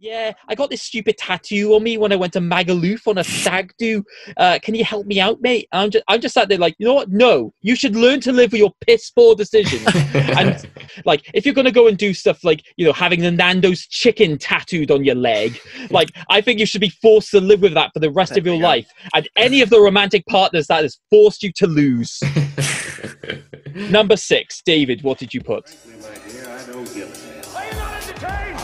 Yeah, I got this stupid tattoo on me when I went to Magaluf on a stag do. Can you help me out, mate? I'm just sat there like, you know what? No, you should learn to live with your piss poor decisions. And like, if you're gonna go and do stuff like, you know, having the Nando's chicken tattooed on your leg, like, I think you should be forced to live with that for the rest of your life. And any of the romantic partners that has forced you to lose. Number 6, David. What did you put? My dear, I don't give a damn. Are you not entertained?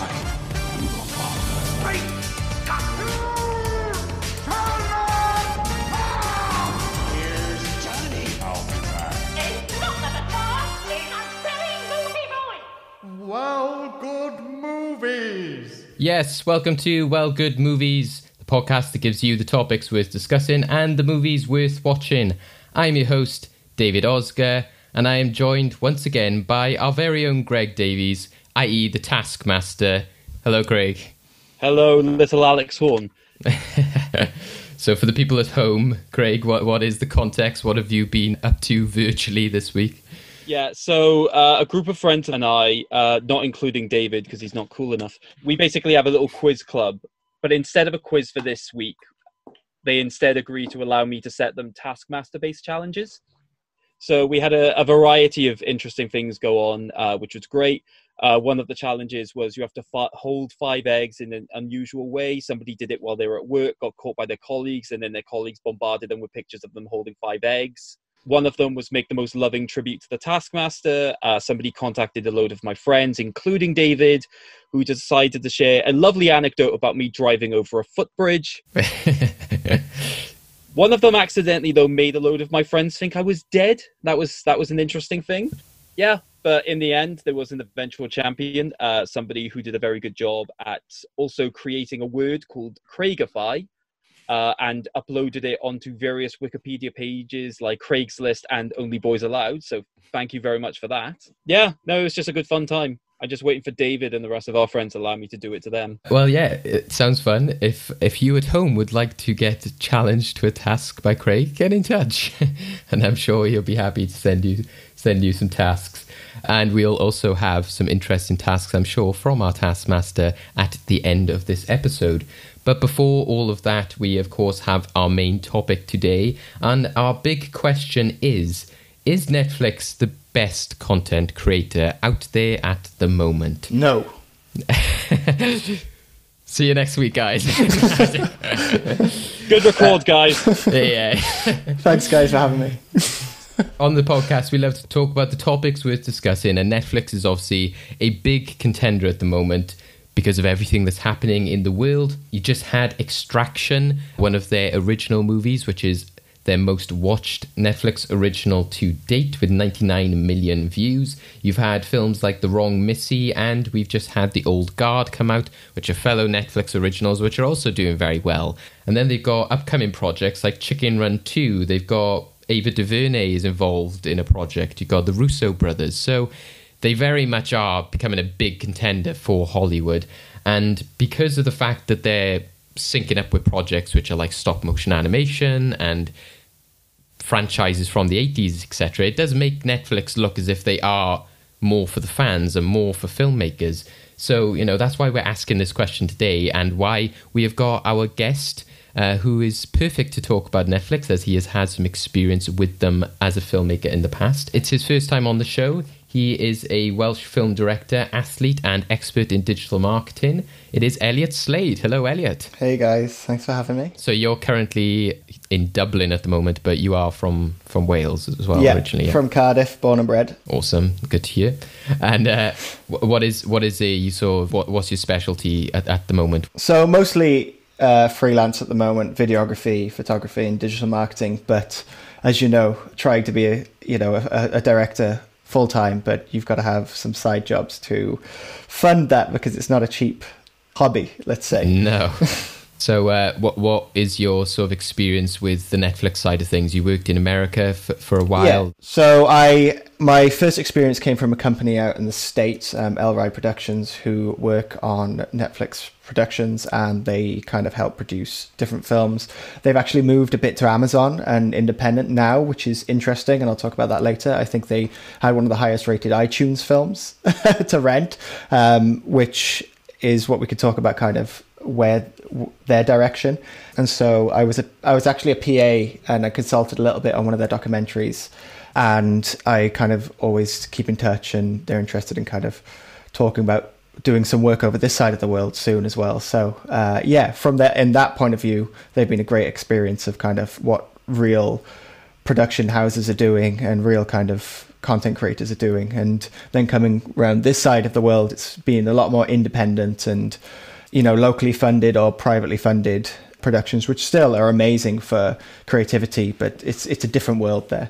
Here's Johnny. I'll be back. It's not the car, it's a silly movie boy. Well, good movies. Yes, welcome to Well Good Movies, the podcast that gives you the topics worth discussing and the movies worth watching. I'm your host, David Osger, and I am joined once again by our very own Greg Davies, i.e. the Taskmaster. Hello, Greg. Hello, little Alex Horn. So for the people at home, Craig, what is the context? What have you been up to virtually this week? Yeah, so a group of friends and I, not including David because he's not cool enough, we basically have a little quiz club. But instead of a quiz for this week, they instead agreed to allow me to set them Taskmaster-based challenges. So we had a variety of interesting things go on, which was great. One of the challenges was you have to hold 5 eggs in an unusual way. Somebody did it while they were at work, got caught by their colleagues, and then their colleagues bombarded them with pictures of them holding 5 eggs. One of them was make the most loving tribute to the Taskmaster. Somebody contacted a load of my friends, including David, who decided to share a lovely anecdote about me driving over a footbridge. One of them accidentally, though, made a load of my friends think I was dead. That was an interesting thing. Yeah, but in the end, there was an eventual champion, somebody who did a very good job at also creating a word called Craigify, and uploaded it onto various Wikipedia pages like Craigslist and Only Boys Allowed. So thank you very much for that. Yeah, no, it was just a good fun time. I'm just waiting for David and the rest of our friends to allow me to do it to them. Well, yeah, it sounds fun. If you at home would like to get challenged to a task by Craig, get in touch. And I'm sure he'll be happy to send you some tasks. And we'll also have some interesting tasks, I'm sure, from our Taskmaster at the end of this episode. But before all of that, we, of course, have our main topic today. And our big question is Netflix the best content creator out there at the moment? No. See you next week, guys. Good record, guys. Yeah. Thanks, guys, for having me. On the podcast, we love to talk about the topics worth discussing, and Netflix is obviously a big contender at the moment because of everything that's happening in the world. You just had Extraction, one of their original movies, which is their most watched Netflix original to date with 99 million views. You've had films like The Wrong Missy, and we've just had The Old Guard come out, which are fellow Netflix originals, which are also doing very well. And then they've got upcoming projects like Chicken Run 2. They've got Ava DuVernay is involved in a project. You've got the Russo brothers. So they very much are becoming a big contender for Hollywood. And because of the fact that they're syncing up with projects which are like stop motion animation and franchises from the 80s, etc., it does make Netflix look as if they are more for the fans and more for filmmakers. So, you know, that's why we're asking this question today, and why we have got our guest who is perfect to talk about Netflix, as he has had some experience with them as a filmmaker in the past. It's his first time on the show. He is a Welsh film director, athlete, and expert in digital marketing. It is Elliot Slade. Hello, Elliot. Hey, guys. Thanks for having me. So you're currently in Dublin at the moment, but you are from Wales as well, originally. Yeah, from Cardiff, born and bred. Awesome. Good to hear. And what's your specialty at the moment? So mostly freelance at the moment, videography, photography, and digital marketing. But as you know, trying to be a director full time, but you've got to have some side jobs to fund that because it's not a cheap hobby, let's say. No. So what is your sort of experience with the Netflix side of things? You worked in America for a while. Yeah. So my first experience came from a company out in the States, Elride Productions, who work on Netflix productions, and they kind of help produce different films. They've actually moved a bit to Amazon and independent now, which is interesting, and I'll talk about that later. I think they had one of the highest rated iTunes films to rent, which is what we could talk about, kind of where their direction. And so I was actually a PA, and I consulted a little bit on one of their documentaries, and I kind of always keep in touch, and they're interested in kind of talking about doing some work over this side of the world soon as well. So from that, in that point of view, they've been a great experience of kind of what real production houses are doing and real kind of content creators are doing. And then coming around this side of the world, it's been a lot more independent and, you know, locally funded or privately funded productions, which still are amazing for creativity, but it's a different world there.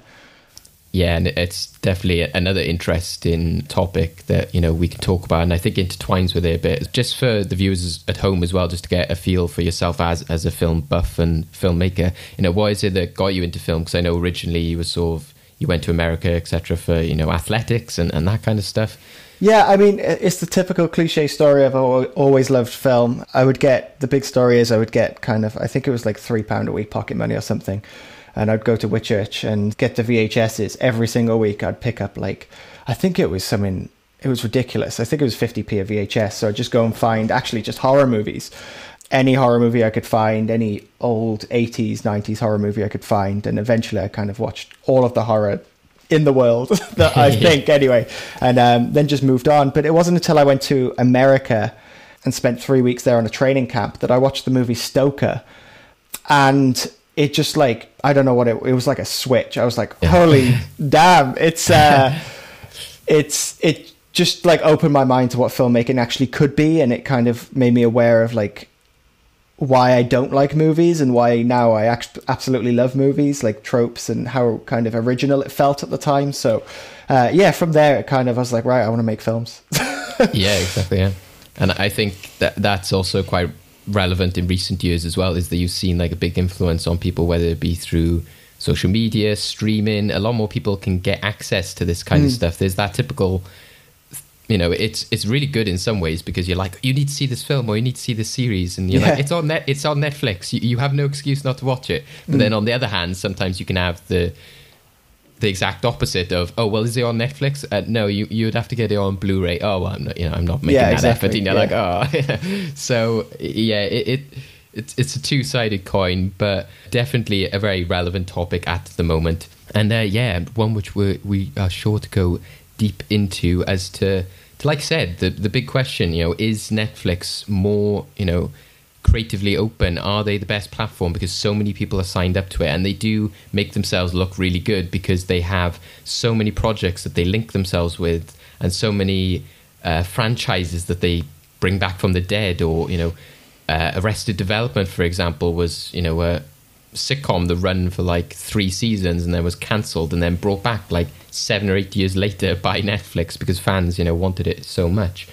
Yeah, and it's definitely another interesting topic that, you know, we can talk about, and I think intertwines with it a bit, just for the viewers at home as well, just to get a feel for yourself as a film buff and filmmaker. You know, what is it that got you into film? Because I know originally you were you went to America, etc., for, you know, athletics and that kind of stuff. Yeah, I mean, it's the typical cliche story of always loved film. I would get, the big story is I would get kind of, I think it was like £3 a week pocket money or something. And I'd go to Whitchurch and get the VHSs every single week. I'd pick up like, I think it was something, it was ridiculous. I think it was 50p a VHS. So I'd just go and find actually just horror movies. Any horror movie I could find, any old 80s, 90s horror movie I could find. And eventually I kind of watched all of the horror in the world, that I think anyway. And then just moved on. But it wasn't until I went to America and spent 3 weeks there on a training camp that I watched the movie Stoker. And it just like, I don't know what it was, like a switch. I was like, holy damn, it just like opened my mind to what filmmaking actually could be. And it kind of made me aware of like why I don't like movies and why now I absolutely love movies, like tropes, and how kind of original it felt at the time. So from there, it kind of, I was like, right, I want to make films. Yeah, exactly. Yeah. And I think that's also quite relevant in recent years as well, is that you've seen like a big influence on people, whether it be through social media, streaming. A lot more people can get access to this kind of stuff. There's that typical, you know, it's really good in some ways, because you're like, you need to see this film or you need to see this series, and you're like, it's on Netflix, you have no excuse not to watch it. But then on the other hand, sometimes you can have the exact opposite of, oh well, is it on Netflix? No, you'd have to get it on Blu-ray. Oh well, I'm not making that effort. You know, like, oh. So yeah, it's a two-sided coin, but definitely a very relevant topic at the moment. And one which we are sure to go deep into, as to like I said, the big question, you know, is Netflix more, you know, creatively open? Are they the best platform? Because so many people are signed up to it, and they do make themselves look really good because they have so many projects that they link themselves with, and so many franchises that they bring back from the dead. Or, you know, Arrested Development, for example, was, you know, a sitcom that run for like 3 seasons and then was cancelled and then brought back like 7 or 8 years later by Netflix because fans, you know, wanted it so much.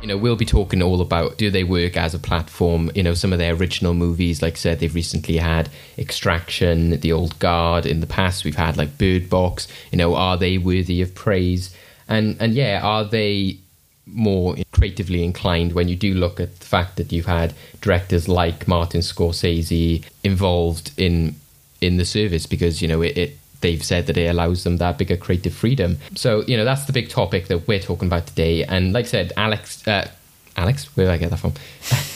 You know, we'll be talking all about, do they work as a platform? You know, some of their original movies, like I said, they've recently had Extraction, The Old Guard. In the past, we've had like Bird Box. You know, are they worthy of praise? And are they more creatively inclined when you do look at the fact that you've had directors like Martin Scorsese involved in the service, because, you know, they've said that it allows them that bigger creative freedom. So, you know, that's the big topic that we're talking about today. And like I said, Alex, where did I get that from?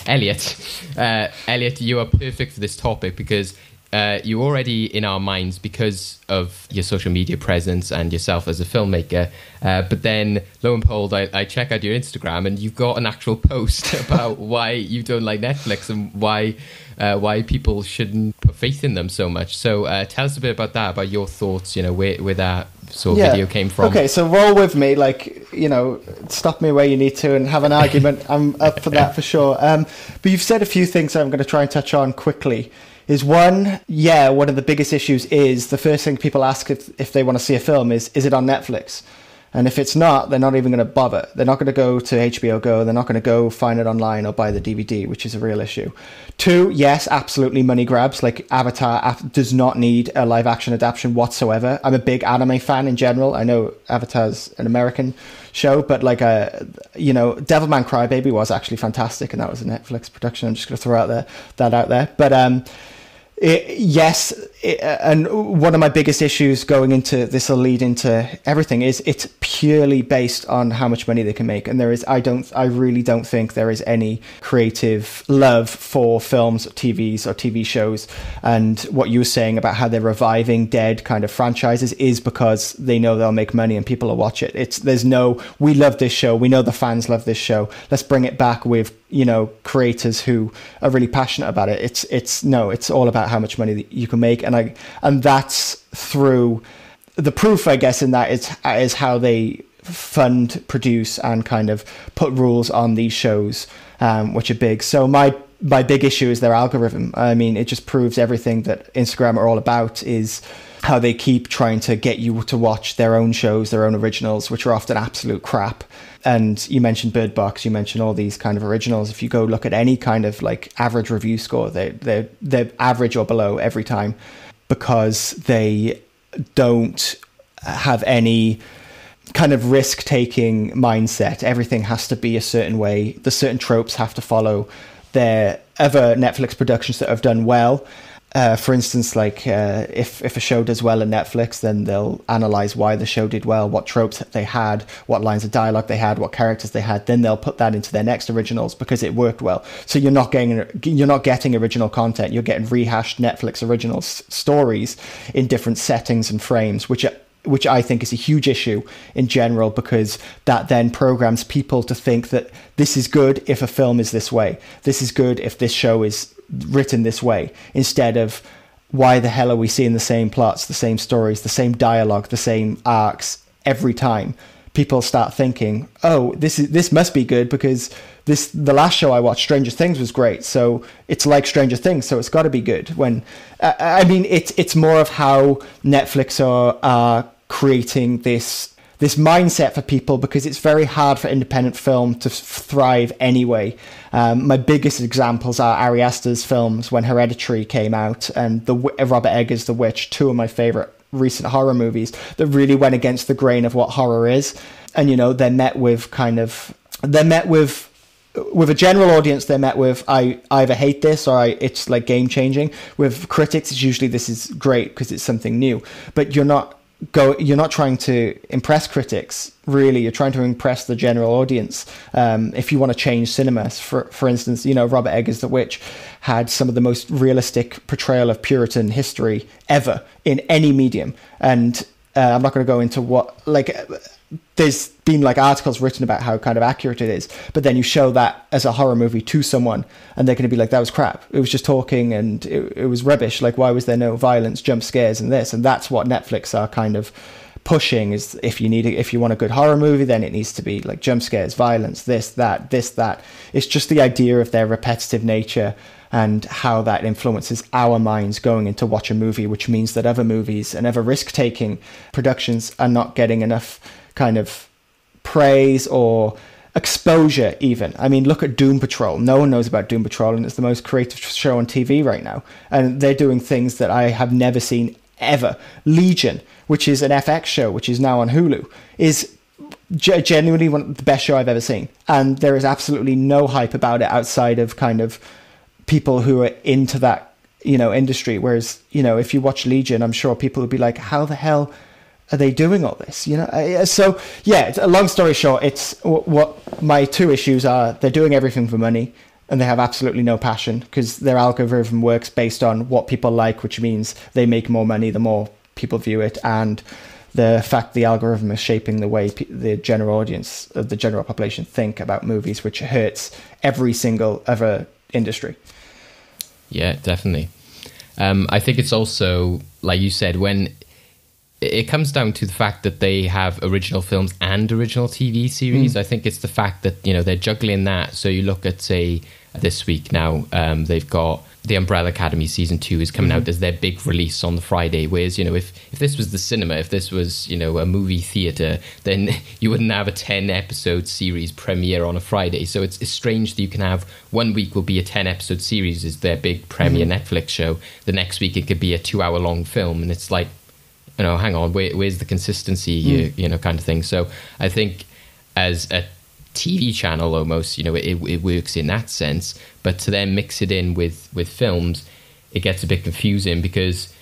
Elliot, you are perfect for this topic, because you're already in our minds because of your social media presence and yourself as a filmmaker. But then, lo and behold, I check out your Instagram and you've got an actual post about why you don't like Netflix and why people shouldn't put faith in them so much. So tell us a bit about that, about your thoughts, you know, where that sort of video came from. Okay, so roll with me, like, you know, stop me where you need to and have an argument. I'm up for that for sure. But you've said a few things I'm going to try and touch on quickly. Is one of the biggest issues is the first thing people ask if they want to see a film is it on Netflix? And if it's not, they're not even going to bother. They're not going to go to HBO Go. They're not going to go find it online or buy the DVD, which is a real issue. 2, yes, absolutely money grabs. Like Avatar does not need a live action adaptation whatsoever. I'm a big anime fan in general. I know Avatar's an American show, but like, you know, Devilman Crybaby was actually fantastic, and that was a Netflix production. I'm just going to throw that out there. But yes, and one of my biggest issues going into this will lead into everything is it's purely based on how much money they can make, and I really don't think there is any creative love for films, TVs or TV shows. And what you were saying about how they're reviving dead kind of franchises is because they know they'll make money and people will watch it. We love this show, we know the fans love this show, let's bring it back with creators who are really passionate about it. It's all about how much money that you can make, and that's through the proof, I guess, in that is how they fund, produce, and kind of put rules on these shows, which are big. So my big issue is their algorithm. I mean, it just proves everything that Instagram are all about, is how they keep trying to get you to watch their own shows, their own originals, which are often absolute crap. And you mentioned Bird Box, you mentioned all these kind of originals. If you go look at any kind of like average review score, they're average or below every time, because they don't have any kind of risk-taking mindset. Everything has to be a certain way. The certain tropes have to follow. There are other Netflix productions that have done well. For instance, like if a show does well on Netflix, then they'll analyze why the show did well, what tropes they had, what lines of dialogue they had, what characters they had. Then they'll put that into their next originals because it worked well. So you're not getting original content. You're getting rehashed Netflix original stories in different settings and frames, which I think is a huge issue in general, because that then programs people to think that this is good if a film is this way. This is good if this show is written this way, instead of why the hell are we seeing the same plots, the same stories, the same dialogue, the same arcs every time? People start thinking, oh, this must be good because the last show I watched, Stranger Things, was great, so it's like Stranger Things, so it's got to be good. When it's more of how Netflix are creating this mindset for people, because it's very hard for independent film to thrive anyway. My biggest examples are Ari Aster's films when Hereditary came out, and Robert Eggers' The Witch, two of my favorite recent horror movies that really went against the grain of what horror is. And they're met with a general audience. They're met with, I either hate this or it's like game changing. With critics, it's usually this is great because it's something new. But you're not trying to impress critics, really. You're trying to impress the general audience. If you want to change cinema, for instance, Robert Eggers' The Witch had some of the most realistic portrayal of Puritan history ever in any medium. And I'm not going to go into there's been articles written about how kind of accurate it is, but then you show that as a horror movie to someone and they're going to be like, that was crap. It was just talking and it was rubbish. Like, why was there no violence, jump scares and this? And that's what Netflix are kind of pushing, is if you want a good horror movie, then it needs to be like jump scares, violence, this, that. It's just the idea of their repetitive nature and how that influences our minds going into watch a movie, which means that other movies and other risk-taking productions are not getting enough kind of praise or exposure even. I mean, look at Doom Patrol. No one knows about Doom Patrol, and it's the most creative show on TV right now. And they're doing things that I have never seen ever. Legion, which is an FX show, which is now on Hulu, is genuinely one of the best show I've ever seen. And there is absolutely no hype about it outside of kind of people who are into that, industry. Whereas, if you watch Legion, I'm sure people would be like, how the hell are they doing all this? So yeah, a long story short, it's what my two issues are. They're doing everything for money and they have absolutely no passion, because their algorithm works based on what people like, which means they make more money the more people view it. And the fact the algorithm is shaping the way the general audience, the general population think about movies, which hurts every single other industry. Yeah, definitely. I think it's also, like you said, when it comes down to the fact that they have original films and original TV series. I think it's the fact that, they're juggling that. So you look at, say, this week now, they've got The Umbrella Academy Season 2 is coming out as their big release on the Friday. Whereas, if this was the cinema, if this was, a movie theatre, then you wouldn't have a 10-episode series premiere on a Friday. So it's strange that you can have, one week will be a 10-episode series is their big premiere Netflix show. The next week it could be a 2-hour-long film. And it's like, hang on, where's the consistency, kind of thing. So I think as a TV channel almost, it works in that sense. But to then mix it in with films, it gets a bit confusing, because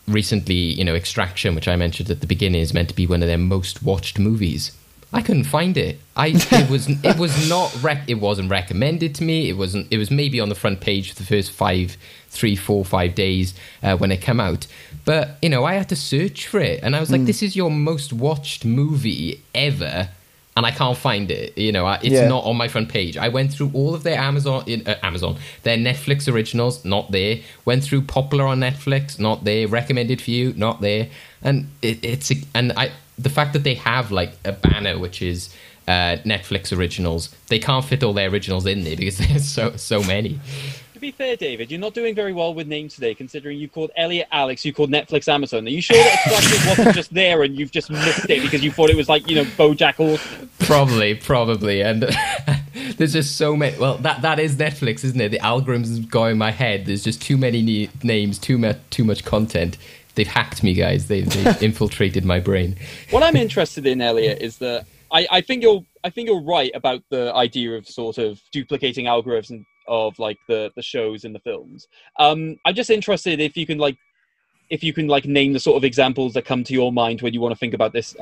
recently, Extraction, which I mentioned at the beginning, is meant to be one of their most watched movies. I couldn't find it. It wasn't recommended to me. It was maybe on the front page for the first 3, 4, 5 days when it came out. But, I had to search for it. And I was like, this is your most watched movie ever. And I can't find it. It's not on my front page. I went through all of their their Netflix originals, not there. Went through popular on Netflix, not there. Recommended for you, not there. And the fact that they have like a banner which is Netflix originals, they can't fit all their originals in there because there's so many. To be fair, David, you're not doing very well with names today, considering you called Elliot Alex, you called Netflix Amazon. Are you sure that Extraction wasn't just there and you've just missed it because you thought it was like, BoJack Horseman? Probably. And there's just so many. Well, that is Netflix, isn't it? The algorithms go in my head. There's just too many names, too much content. They've hacked me, guys. They've infiltrated my brain. What I'm interested in, Elliot, is that I think you're right about the idea of sort of duplicating algorithms of like the shows and the films. I'm just interested if you can name the sort of examples that come to your mind when you want to think about this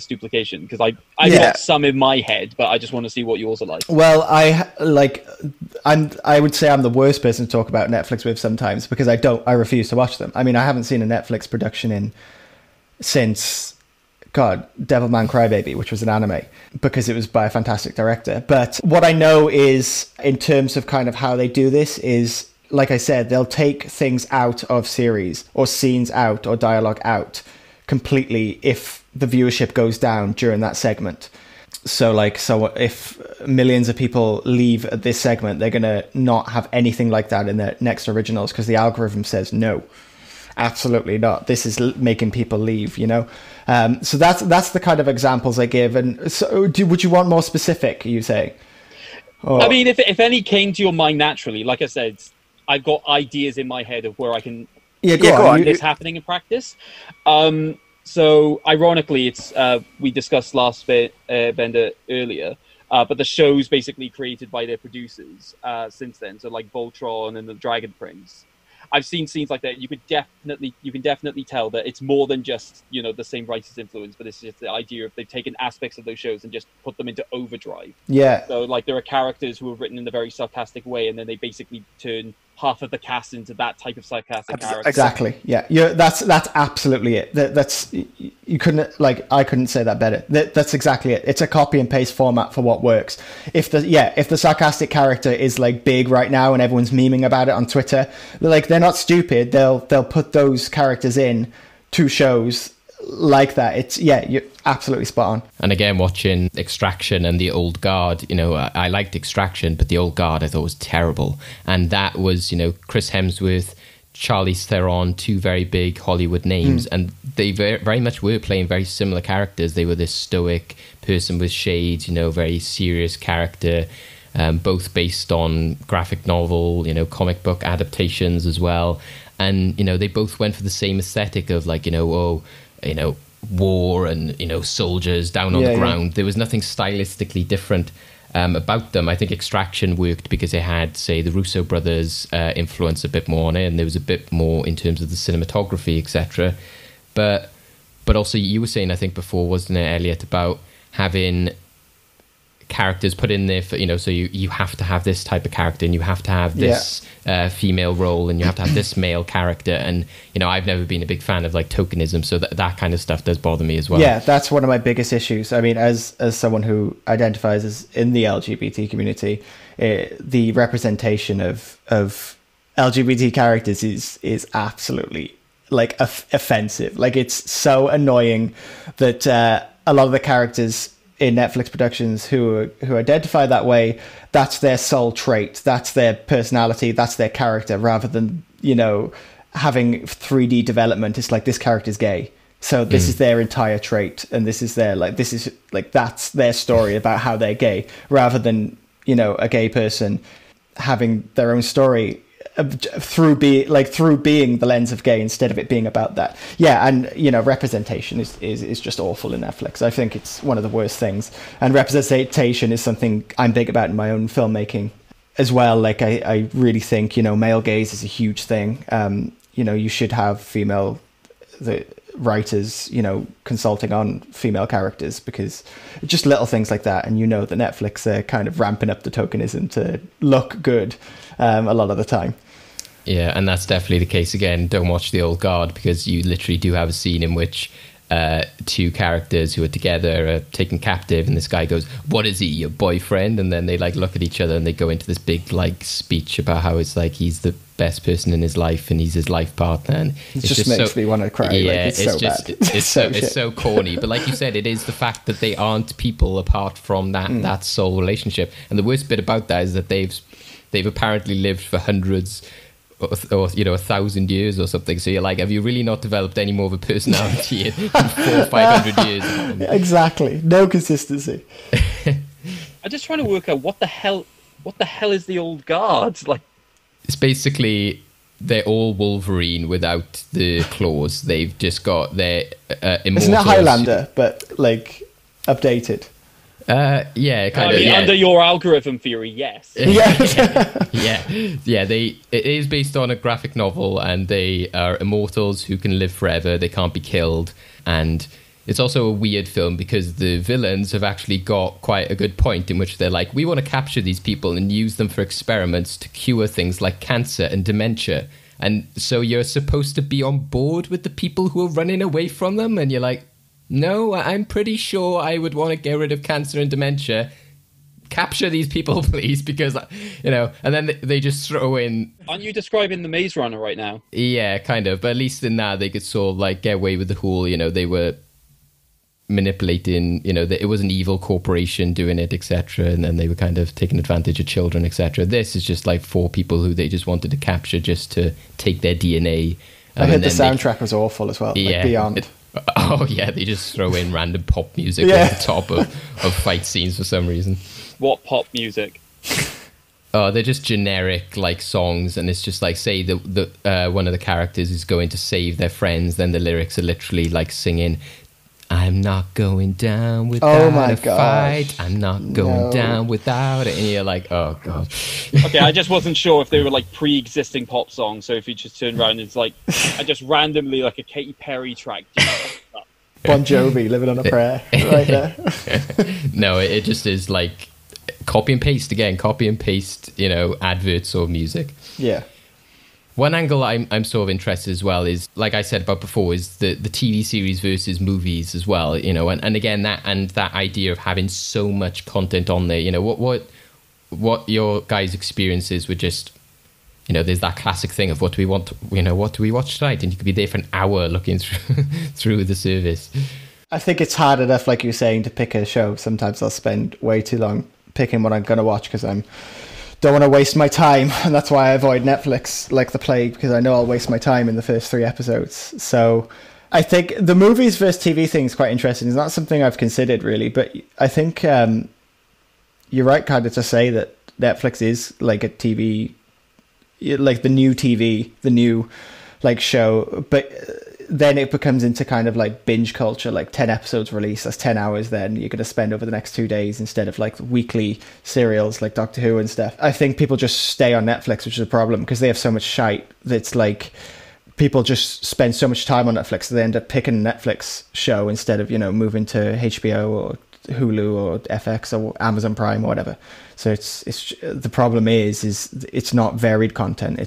duplication, because I've got some in my head, but I just want to see what yours are like. Well, I would say I'm the worst person to talk about Netflix with sometimes, because I refuse to watch them. I mean, I haven't seen a Netflix production since Devilman Crybaby, which was an anime, because it was by a fantastic director. But what I know is, in terms of kind of how they do this, is, like I said, they'll take things out of series or scenes out or dialogue out completely if the viewership goes down during that segment. So if millions of people leave at this segment, they're going to not have anything like that in their next originals, because the algorithm says no, absolutely not. This is making people leave, So that's the kind of examples I give. And so, would you want more specific? You say? Or... I mean, if any came to your mind naturally, like I said, I've got ideas in my head of where I can go on. This happening in practice. So ironically, it's we discussed Last Bender earlier, but the show's basically created by their producers since then. So like Voltron and the Dragon Prince. I've seen scenes like that. You can definitely tell that it's more than just the same writer's influence, but it's just the idea of they've taken aspects of those shows and just put them into overdrive. Yeah. So like there are characters who are written in a very sarcastic way, and then they basically turn half of the cast into that type of sarcastic character. Exactly. Yeah. That's absolutely it. That's you couldn't I couldn't say that better. That's exactly it. It's a copy and paste format for what works. If the sarcastic character is like big right now and everyone's memeing about it on Twitter, they're not stupid. They'll put those characters in to shows like that. You're absolutely spot on. And again, watching Extraction and The Old Guard, I liked Extraction, but The Old Guard I thought was terrible. And that was, Chris Hemsworth, Charlize Theron, two very big Hollywood names, and they very much were playing very similar characters. They were this stoic person with shades, very serious character, both based on graphic novel, comic book adaptations as well. And, they both went for the same aesthetic of war and soldiers down on the ground. There was nothing stylistically different about them. I think Extraction worked because it had, say, the Russo brothers influence a bit more on it, and there was a bit more in terms of the cinematography, etc. But also, you were saying, I think before, wasn't it, Elliot, about having characters put in there for, so you have to have this type of character, and you have to have this female role, and you have to have this male character. And I've never been a big fan of tokenism, so that kind of stuff does bother me as well. Yeah, that's one of my biggest issues. I mean, as someone who identifies as in the LGBT community, the representation of LGBT characters is absolutely offensive. It's so annoying that a lot of the characters in Netflix productions who identify that way, that's their sole trait, that's their personality, that's their character, rather than having 3D development. It's this character's gay, so this is their entire trait, and this is that's their story about how they're gay, rather than a gay person having their own story through being the lens of gay, instead of it being about that. And representation is just awful in Netflix. I think it's one of the worst things, and representation is something I'm big about in my own filmmaking as well. I really think male gaze is a huge thing. You should have female the writers, consulting on female characters, because just little things like that. And that Netflix are kind of ramping up the tokenism to look good a lot of the time. Yeah, and that's definitely the case. Again, don't watch The Old Guard, because you literally do have a scene in which two characters who are together are taken captive, and this guy goes, "What is he, your boyfriend?" And then they look at each other and they go into this big speech about how it's he's the best person in his life and he's his life partner, and it just makes me want to cry. Yeah, it's so just bad. it's so corny. But like you said, it is the fact that they aren't people apart from that soul relationship. And the worst bit about that is that they've apparently lived for hundreds or 1,000 years or something. So you're like, have you really not developed any more of a personality in 400 or 500 years? Exactly, no consistency. I'm just trying to work out what the hell is the Old Guard? It's basically they're all Wolverine without the claws. They've just got their immortals. Isn't it Highlander, but updated? Yeah, kind of. Under your algorithm theory, yes. Yeah. It is based on a graphic novel, and they are immortals who can live forever. They can't be killed, and it's also a weird film because the villains have actually got quite a good point in which they're like, we want to capture these people and use them for experiments to cure things like cancer and dementia. And so you're supposed to be on board with the people who are running away from them, and you're like, no, I'm pretty sure I would want to get rid of cancer and dementia. Capture these people, please, because, and then they just throw in... Aren't you describing the Maze Runner right now? Yeah, kind of. But at least in that, they could sort of, get away with the whole, they were manipulating, it was an evil corporation doing it, etc. And then they were kind of taking advantage of children, etc. This is just, 4 people who they just wanted to capture just to take their DNA. I heard the soundtrack was awful as well, Beyond. Oh yeah, they just throw in random pop music at the top of fight scenes for some reason. What pop music? Oh, they're just generic songs, and it's just say the one of the characters is going to save their friends, then the lyrics are literally singing, "I'm not going down without a fight. I'm not going down without it." And you're like, oh god. Okay, I just wasn't sure if they were pre-existing pop songs. So if you just turn around, it's I just randomly a Katy Perry track. Bon Jovi, "Living on a Prayer," right there. No, it just is copy and paste again. Copy and paste, adverts or music. Yeah. One angle I'm sort of interested as well is, like I said about before, is the TV series versus movies as well, and again that idea of having so much content on there, what your guys' experiences were just, there's that classic thing of what do we want, what do we watch tonight, and you could be there for an hour looking through the service. I think it's hard enough, like you're saying, to pick a show. Sometimes I'll spend way too long picking what I'm going to watch because don't want to waste my time, and that's why I avoid Netflix like the plague, because I know I'll waste my time in the first 3 episodes. So I think the movies versus TV thing is quite interesting. It's not something I've considered really, but I think you're right kind of to say that Netflix is a TV, the new TV, the new show, but then it becomes into kind of binge culture, 10 episodes release, that's 10 hours then you're going to spend over the next 2 days instead of weekly serials like Doctor Who and stuff. I think people just stay on Netflix, which is a problem because they have so much shite that's people just spend so much time on Netflix that they end up picking a Netflix show instead of moving to HBO or Hulu or FX or Amazon Prime or whatever. So it's the problem is it's not varied content.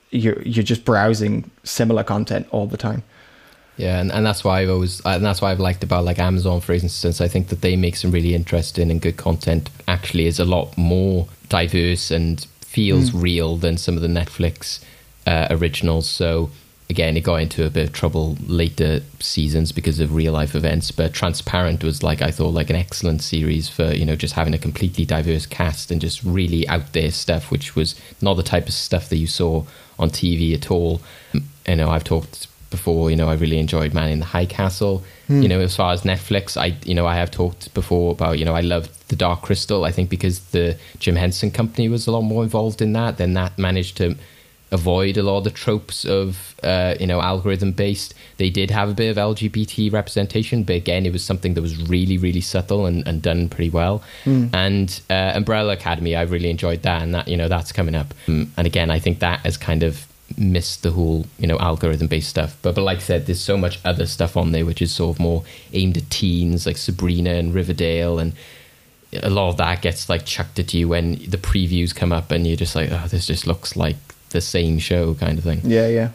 You're just browsing similar content all the time. Yeah, and that's why I've liked about Amazon, for instance. I think that they make some really interesting and good content. Actually, is a lot more diverse and feels real than some of the Netflix originals. So again, it got into a bit of trouble later seasons because of real life events. But Transparent was I thought an excellent series for just having a completely diverse cast and just really out there stuff, which was not the type of stuff that you saw on TV at all. I've talked before, I really enjoyed Man in the High Castle. As far as Netflix, I have talked before about, I loved The Dark Crystal. I think because the Jim Henson Company was a lot more involved in that, then that managed to avoid a lot of the tropes of, algorithm based. They did have a bit of LGBT representation, but again, it was something that was really, really subtle and done pretty well. And Umbrella Academy, I really enjoyed that, and that, that's coming up. And again, I think that has kind of miss the whole, algorithm based stuff. But like I said, there's so much other stuff on there which is sort of more aimed at teens, like Sabrina and Riverdale, and a lot of that gets like chucked at you when the previews come up and you're just like, oh, this just looks like the same show kind of thing. Yeah.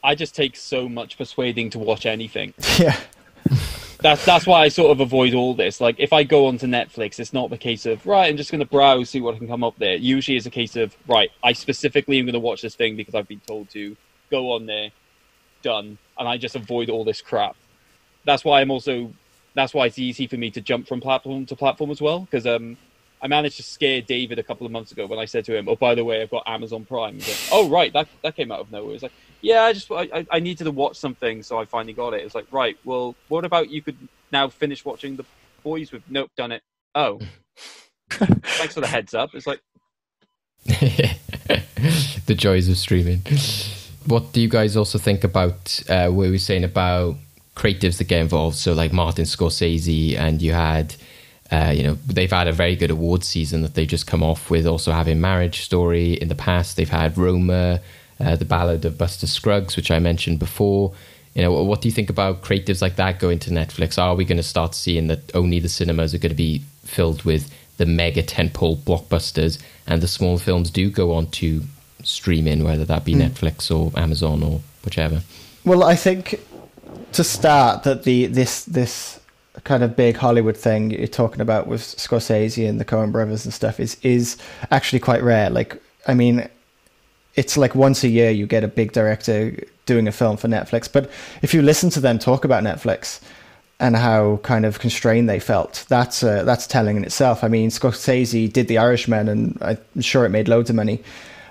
I just take so much persuading to watch anything. Yeah. That's why I sort of avoid all this. Like, if I go onto Netflix, it's not the case of, right, I'm just going to browse, see what can come up there. Usually it's a case of, right, I specifically am going to watch this thing because I've been told to. Go on there, done. And I just avoid all this crap. That's why it's easy for me to jump from platform to platform as well. Because I managed to scare David a couple of months ago when I said to him, oh, by the way, I've got Amazon Prime. He's like, oh, right, that came out of nowhere. It's like, yeah, I needed to watch something, so I finally got it. It's like, right, well, what about you could now finish watching The Boys with... Nope, done it. Oh. Thanks for the heads up. It's like... The joys of streaming. What do you guys also think about what we were saying about creatives that get involved? So like Martin Scorsese, and you had... they've had a very good awards season that they've just come off with, also having Marriage Story in the past. They've had Roma, The Ballad of Buster Scruggs, which I mentioned before. What do you think about creatives like that going to Netflix? Are we going to start seeing that only the cinemas are going to be filled with the mega tentpole blockbusters, and the small films do go on to streaming, whether that be Netflix or Amazon or whichever? Well, I think to start that this kind of big Hollywood thing you're talking about with Scorsese and the Coen brothers and stuff is actually quite rare. Like, I mean, it's like once a year you get a big director doing a film for Netflix. But if you listen to them talk about Netflix and how kind of constrained they felt, that's telling in itself. I mean, Scorsese did The Irishman, and I'm sure it made loads of money.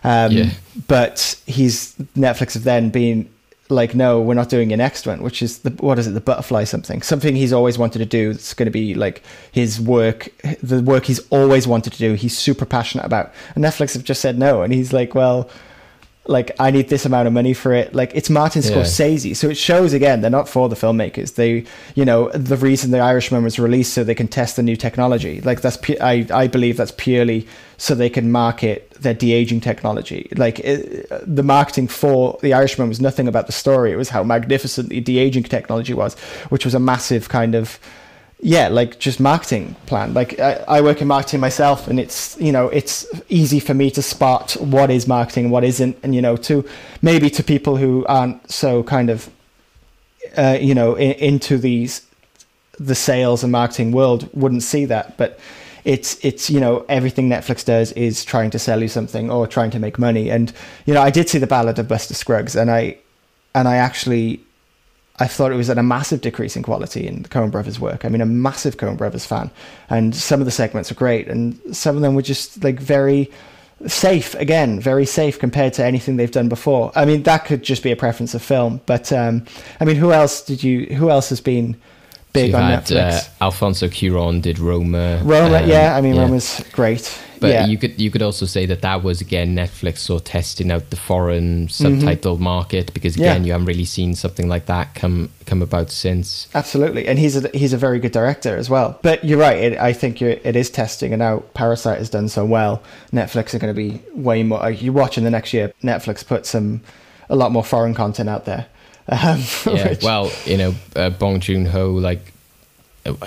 But Netflix have then been like, no, we're not doing your next one, which is the Butterfly something he's always wanted to do. It's going to be like his work, the work he's always wanted to do. He's super passionate about, and Netflix have just said no. And he's like, well, like, I need this amount of money for it. Like, it's Martin Scorsese. So it shows, again, they're not for the filmmakers. They, the reason The Irishman was released so they can test the new technology. Like, I believe that's purely so they can market their de-aging technology. Like, the marketing for The Irishman was nothing about the story. It was how magnificent the de-aging technology was, which was a massive kind of, like, just marketing plan. Like, I work in marketing myself, and it's easy for me to spot what is marketing, what isn't, and to people who aren't so kind of into the sales and marketing world wouldn't see that. But it's everything Netflix does is trying to sell you something or trying to make money. And I did see The Ballad of Buster Scruggs, and I thought it was at a massive decrease in quality in the Coen Brothers' work. I mean, a massive Coen Brothers fan. And some of the segments were great, and some of them were just like very safe compared to anything they've done before. I mean, that could just be a preference of film. But I mean, who else has been big on Netflix? Alfonso Cuarón did Roma. Roma's great. But you could also say that was, again, Netflix sort of testing out the foreign subtitled market, because again, you haven't really seen something like that come about since. Absolutely, and he's a very good director as well. But you're right, I think it is testing, and now Parasite has done so well. Netflix are going to be way more. You watch in the next year, Netflix put a lot more foreign content out there. Bong Joon-ho, like,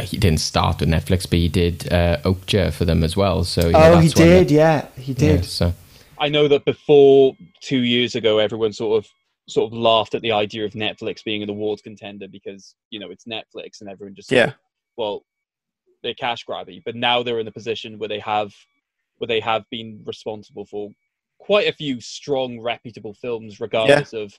he didn't start with Netflix, but he did Okja for them as well. So he did. Yeah, so I know that before 2 years ago, everyone sort of laughed at the idea of Netflix being an awards contender because it's Netflix, and everyone just said, well, they're cash grabby. But now they're in a position where they have been responsible for quite a few strong, reputable films, regardless of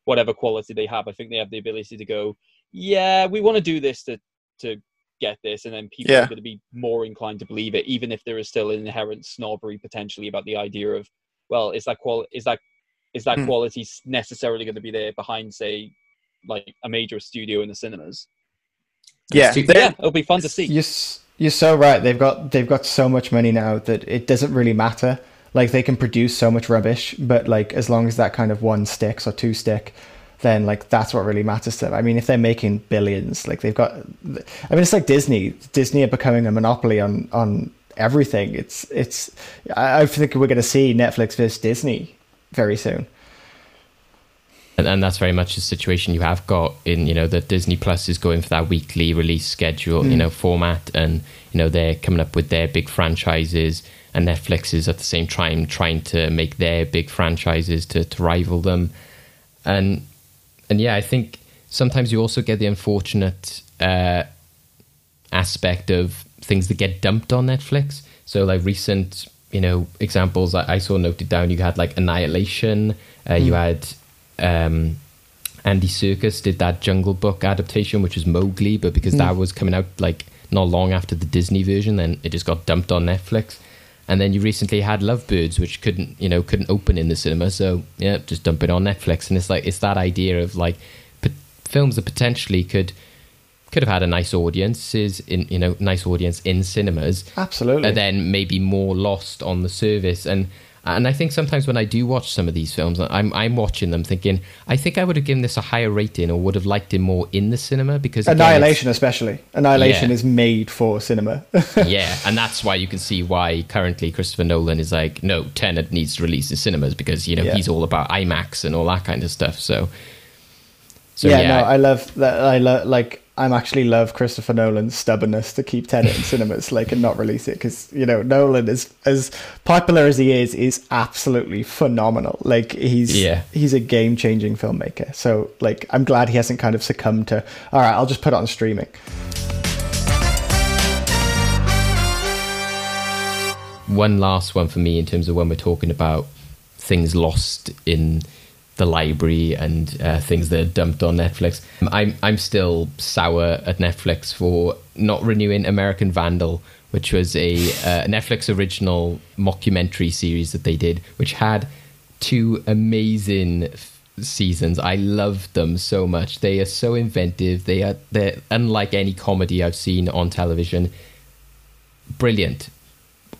whatever quality they have. I think they have the ability to go, we want to do this to get this, and then people are going to be more inclined to believe it, even if there is still an inherent snobbery potentially about the idea of, well, is that quality necessarily going to be there behind, say, like a major studio in the cinemas? It'll be fun to see. You're so right. They've got so much money now that it doesn't really matter. Like, they can produce so much rubbish, but like, as long as that kind of one sticks or two stick, then like, that's what really matters to them. I mean, if they're making billions, like it's like Disney are becoming a monopoly on everything. I think we're going to see Netflix versus Disney very soon. And that's very much the situation you have got in, that Disney Plus is going for that weekly release schedule, format, and, they're coming up with their big franchises, and Netflix is at the same time trying to make their big franchises to rival them. And yeah, I think sometimes you also get the unfortunate aspect of things that get dumped on Netflix. So like recent, examples I saw noted down, you had like Annihilation, you had... Andy Serkis did that Jungle Book adaptation, which was Mowgli, but because that was coming out like not long after the Disney version, then it just got dumped on Netflix. And then you recently had Lovebirds, which couldn't open in the cinema, so yeah, just dump it on Netflix. And it's that idea of like films that potentially could have had a nice audience in cinemas, absolutely, and then maybe more lost on the service. And I think sometimes when I do watch some of these films, I'm watching them thinking, I think I would have given this a higher rating or would have liked it more in the cinema, because again, Annihilation is made for cinema. Yeah, and that's why you can see why currently Christopher Nolan is like, no, Tenet needs to release in cinemas, because he's all about IMAX and all that kind of stuff. So I love that. I actually love Christopher Nolan's stubbornness to keep Tenet in cinemas, and not release it, because Nolan is, as popular as he is absolutely phenomenal. He's a game-changing filmmaker. So I'm glad he hasn't kind of succumbed to, all right, I'll just put it on streaming. One last one for me in terms of when we're talking about things lost in the library and things that are dumped on Netflix. I'm still sour at Netflix for not renewing American Vandal, which was a Netflix original mockumentary series that they did, which had 2 amazing seasons. I loved them so much. They are so inventive. They're unlike any comedy I've seen on television. Brilliant.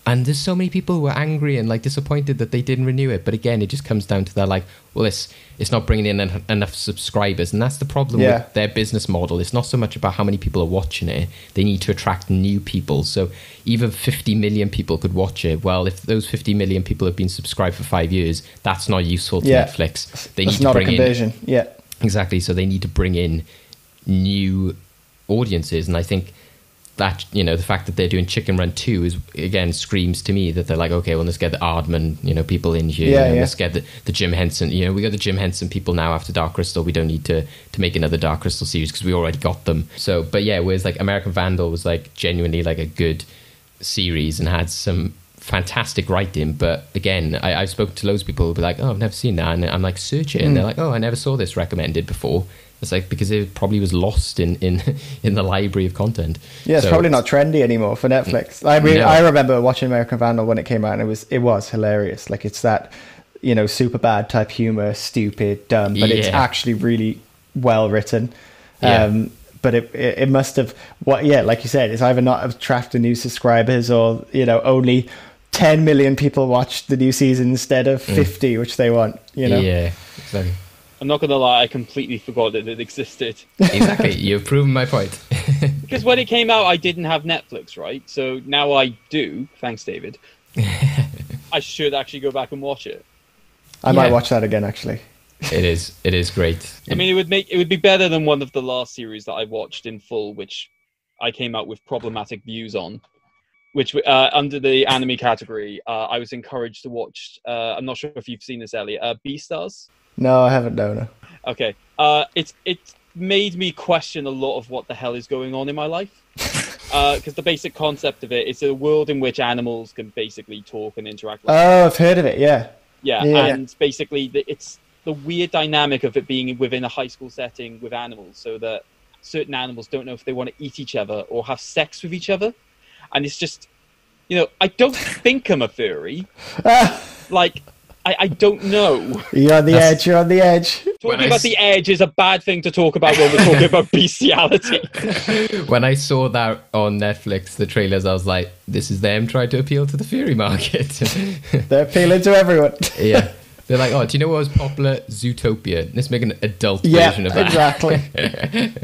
And there's so many people who are angry and disappointed that they didn't renew it. But again, it just comes down to that it's not bringing in enough subscribers. And that's the problem with their business model. It's not so much about how many people are watching it. They need to attract new people. So even 50 million people could watch it. Well, if those 50 million people have been subscribed for 5 years, that's not useful to Netflix. They need to bring in... It's not a conversion. Yeah. Exactly. So they need to bring in new audiences. And I think... that the fact that they're doing Chicken Run 2 is again screams to me that they're like, okay, well, let's get the Aardman people in here, let's get the Jim Henson, we got the Jim Henson people now after Dark Crystal. We don't need to make another Dark Crystal series because we already got them. So but yeah, whereas American Vandal was genuinely a good series and had some fantastic writing. But again, I've spoken to loads of people who'll be like, oh, I've never seen that, and I'm search it, and they're like, oh, I never saw this recommended before. It's because it probably was lost in the library of content. Yeah, it's probably not trendy anymore for Netflix. I mean, I remember watching American Vandal when it came out, and it was hilarious. It's that, super bad type humor, stupid, dumb, but it's actually really well written. But it must have, like you said, it's either not attracted new subscribers or, only 10 million people watched the new season instead of 50, which they want, Yeah, exactly. I'm not going to lie, I completely forgot that it existed. Exactly, you've proven my point. Because when it came out, I didn't have Netflix, right? So now I do, thanks David. I should actually go back and watch it. I might watch that again, actually. It is great. I mean, it would be better than one of the last series that I watched in full, which I came out with problematic views on. Which under the anime category, I was encouraged to watch. I'm not sure if you've seen this, Elliot. Beastars. No, I haven't. No. Okay. It's made me question a lot of what the hell is going on in my life. Because the basic concept of it is a world in which animals can basically talk and interact. Oh, I've heard of it. Yeah. And basically, it's the weird dynamic of it being within a high school setting with animals, so that certain animals don't know if they want to eat each other or have sex with each other. And it's just, I don't think I'm a furry. I don't know. You're on the edge. Talking about the edge is a bad thing to talk about when we're talking about bestiality. When I saw that on Netflix, the trailers, I was like, this is them trying to appeal to the furry market. They're appealing to everyone. Yeah. They're like, oh, do you know what was popular? Zootopia. Let's make an adult version of that. Exactly.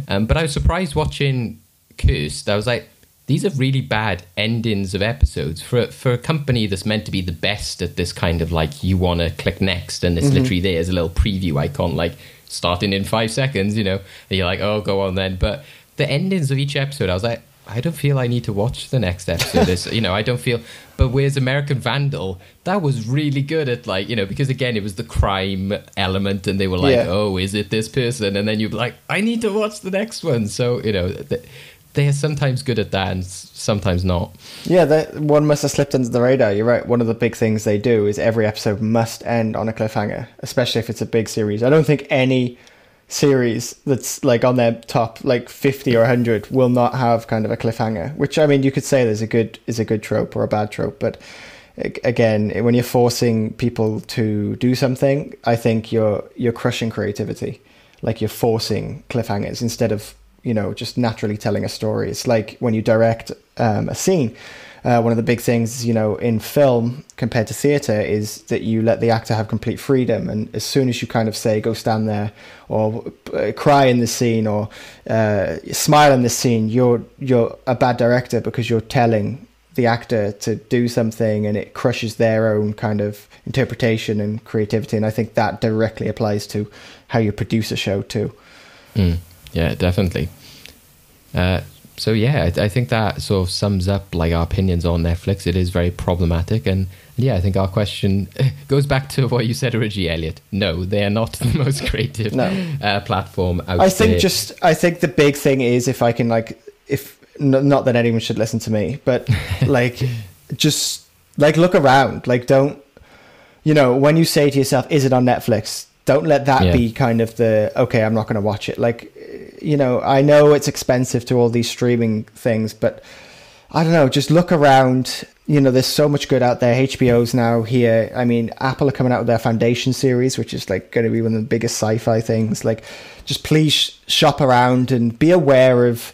But I was surprised watching Cursed. I was like, these are really bad endings of episodes for a company that's meant to be the best at this kind of like, you want to click next and it's literally there as a little preview icon, like starting in 5 seconds, you know, and you're like, oh, go on then. But the endings of each episode, I was like, I don't feel I need to watch the next episode. You know, I don't feel. But whereas American Vandal, that was really good at, like, you know, because again, it was the crime element, and they were like, oh, is it this person? And then you'd be like, I need to watch the next one. So, you know, they are sometimes good at that and sometimes not. Yeah, one must have slipped under the radar. You're right. One of the big things they do is every episode must end on a cliffhanger, especially if it's a big series. I don't think any series that's like on their top like 50 or 100 will not have kind of a cliffhanger, which, I mean, you could say is a good trope or a bad trope, but again, when you're forcing people to do something, I think you're crushing creativity. Like, you're forcing cliffhangers instead of, you know, just naturally telling a story. It's like when you direct a scene, one of the big things, you know, in film compared to theatre is that you let the actor have complete freedom. And as soon as you kind of say, go stand there, or cry in this scene, or smile in this scene, you're a bad director, because you're telling the actor to do something and it crushes their own kind of interpretation and creativity. And I think that directly applies to how you produce a show too. Yeah, definitely. So yeah, I think that sort of sums up like our opinions on Netflix. It is very problematic, and yeah, I think our question goes back to what you said originally, Elliot. No, they are not the most creative platform out there. I think the big thing is, if I can, like, not that anyone should listen to me, but like, just like look around. Like, don't, you know, when you say to yourself, is it on Netflix? Don't let that be kind of the, okay, I'm not going to watch it. Like, you know, I know it's expensive to all these streaming things, but I don't know, just look around. You know, there's so much good out there. HBO's now here. I mean, Apple are coming out with their Foundation series, which is like going to be one of the biggest sci-fi things. Like, just please shop around and be aware of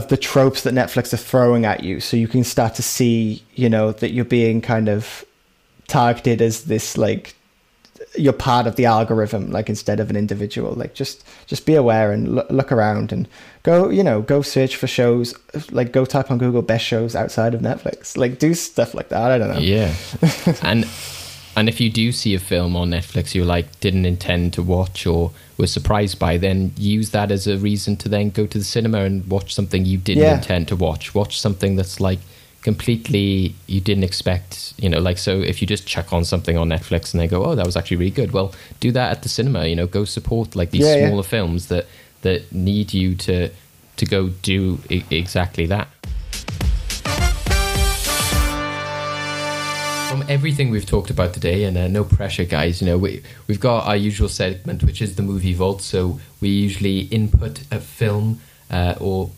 the tropes that Netflix are throwing at you, so you can start to see, you know, that you're being kind of targeted as this, like, you're part of the algorithm, like, instead of an individual. Like, just be aware and look around and go search for shows. Like, go type on Google best shows outside of Netflix. Like, do stuff like that. I don't know. Yeah. and if you do see a film on Netflix you like didn't intend to watch or were surprised by, then use that as a reason to then go to the cinema and watch something you didn't intend to watch something that's like completely you didn't expect, you know, like, so if you just chuck on something on Netflix and they go, oh, that was actually really good, well, do that at the cinema, you know, go support like these smaller films that need you to go do exactly that. From everything we've talked about today, and no pressure, guys, you know, we've got our usual segment, which is the movie vault. So we usually input a film or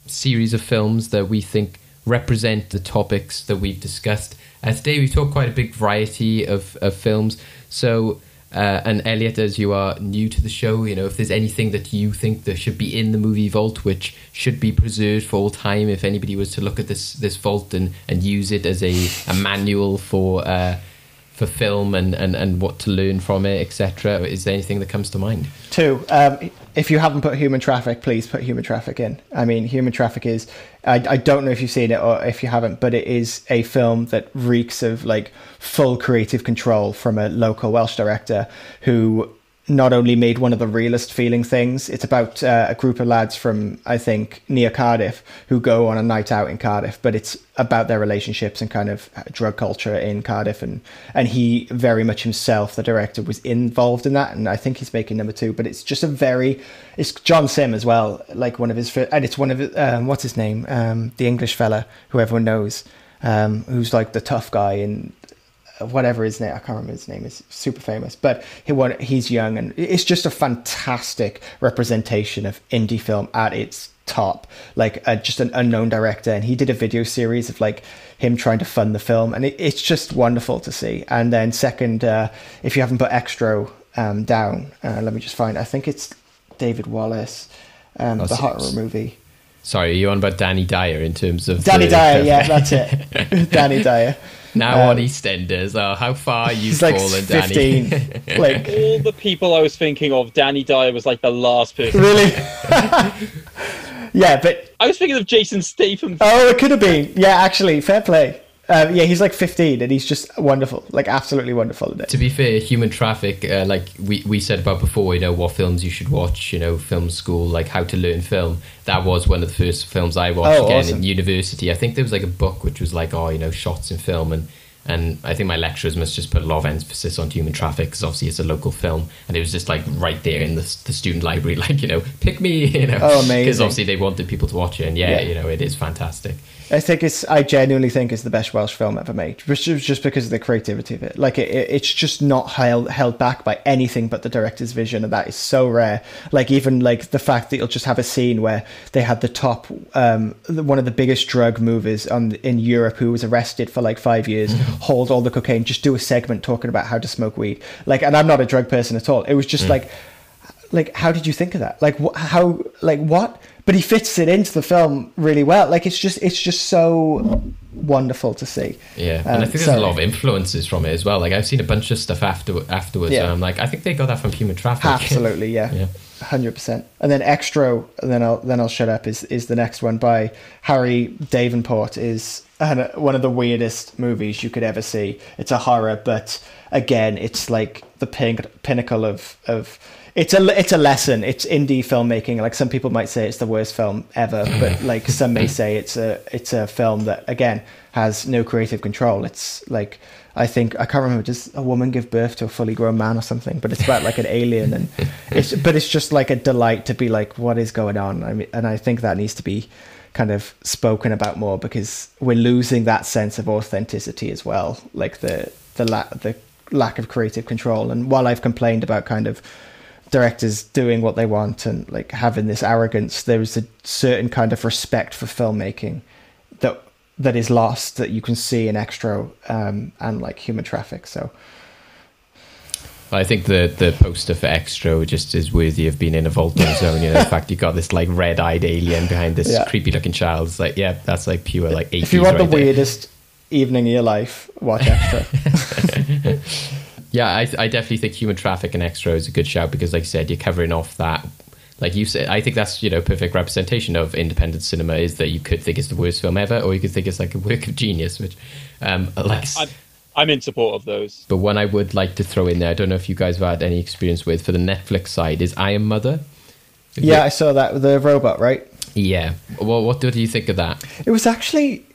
series of films that we think represent the topics that we've discussed. Today we've talked quite a big variety of films. So, and Elliot, as you are new to the show, you know, if there's anything that you think that should be in the movie vault, which should be preserved for all time, if anybody was to look at this vault and use it as a manual for film and what to learn from it, etc., is there anything that comes to mind? Two, if you haven't put Human Traffic, please put Human Traffic in. I mean, Human Traffic is, I don't know if you've seen it or if you haven't, but it is a film that reeks of like full creative control from a local Welsh director who not only made one of the realest feeling things. It's about a group of lads from, I think, near Cardiff who go on a night out in Cardiff, but it's about their relationships and kind of drug culture in Cardiff. And he very much himself, the director, was involved in that. And I think he's making number 2, but it's just it's John Sim as well, like one of his, and it's one of his, what's his name? The English fella who everyone knows, who's like the tough guy in whatever his name, I can't remember his name, is super famous, but he's young, and it's just a fantastic representation of indie film at its top, like just an unknown director, and he did a video series of like him trying to fund the film, and it's just wonderful to see. And then second, if you haven't put Extra down, let me just find, I think it's David Wallace, the horror movie. Sorry, are you on about Danny Dyer in terms of... Danny Dyer, yeah, that's it. Danny Dyer. Now on EastEnders, how far you've fallen, 15. Danny. Like all the people I was thinking of, Danny Dyer was like the last person. Really? Yeah, but I was thinking of Jason Statham. Oh, it could have been. Yeah, actually, fair play. Yeah, he's like 15 and he's just wonderful, like absolutely wonderful in it. To be fair, Human Traffic, like we said about before, what films you should watch, film school, like how to learn film. That was one of the first films I watched awesome. in university. I think there was like a book which was like, shots in film, and I think my lecturers must just put a lot of emphasis on Human Traffic because obviously it's a local film, and it was just like right there in the student library, like, pick me, Oh, amazing. Because obviously they wanted people to watch it, and it is fantastic. I genuinely think it's the best Welsh film ever made, which is just because of the creativity of it. Like it's just not held back by anything but the director's vision, and that is so rare. Like even like the fact that you'll just have a scene where they had the top, one of the biggest drug movers in Europe who was arrested for like 5 years, hold all the cocaine, just do a segment talking about how to smoke weed. Like, and I'm not a drug person at all. It was just like, how did you think of that? Like, how, like what? But he fits it into the film really well. Like it's just so wonderful to see. Yeah, and I think there's a lot of influences from it as well. Like I've seen a bunch of stuff afterwards, and I'm like, I think they got that from Human Traffic. Absolutely, yeah. 100%. And then Extra, and then I'll shut up. Is the next one by Harry Davenport. Is one of the weirdest movies you could ever see. It's a horror, but again, it's like the pinnacle of. It's a lesson. It's indie filmmaking. Like some people might say it's the worst film ever, but like some may say it's a film that again has no creative control. It's like I can't remember, does a woman give birth to a fully grown man or something? But it's about like an alien, and it's just like a delight to be like, what is going on? I mean, and I think that needs to be kind of spoken about more because we're losing that sense of authenticity as well, like the lack of creative control. And while I've complained about kind of directors doing what they want and like having this arrogance, there is a certain kind of respect for filmmaking that is lost that you can see in Extra and like Human Traffic. So I think the poster for Extra just is worthy of being in a vault on its own. The fact you got this like red-eyed alien behind this creepy looking child. It's like, yeah, that's like pure like 80s. If you want right the there. weirdest evening of your life, watch Extra. Yeah, I definitely think Human Traffic and Extra is a good shout because, like you said, you're covering off that. Like you said, I think that's perfect representation of independent cinema is that you could think it's the worst film ever, or you could think it's like a work of genius. Which, I'm in support of those. But one I would like to throw in there, I don't know if you guys have had any experience with for the Netflix side, is I Am Mother. Yeah, I saw that, the robot, right? Yeah. Well, what do you think of that? It was actually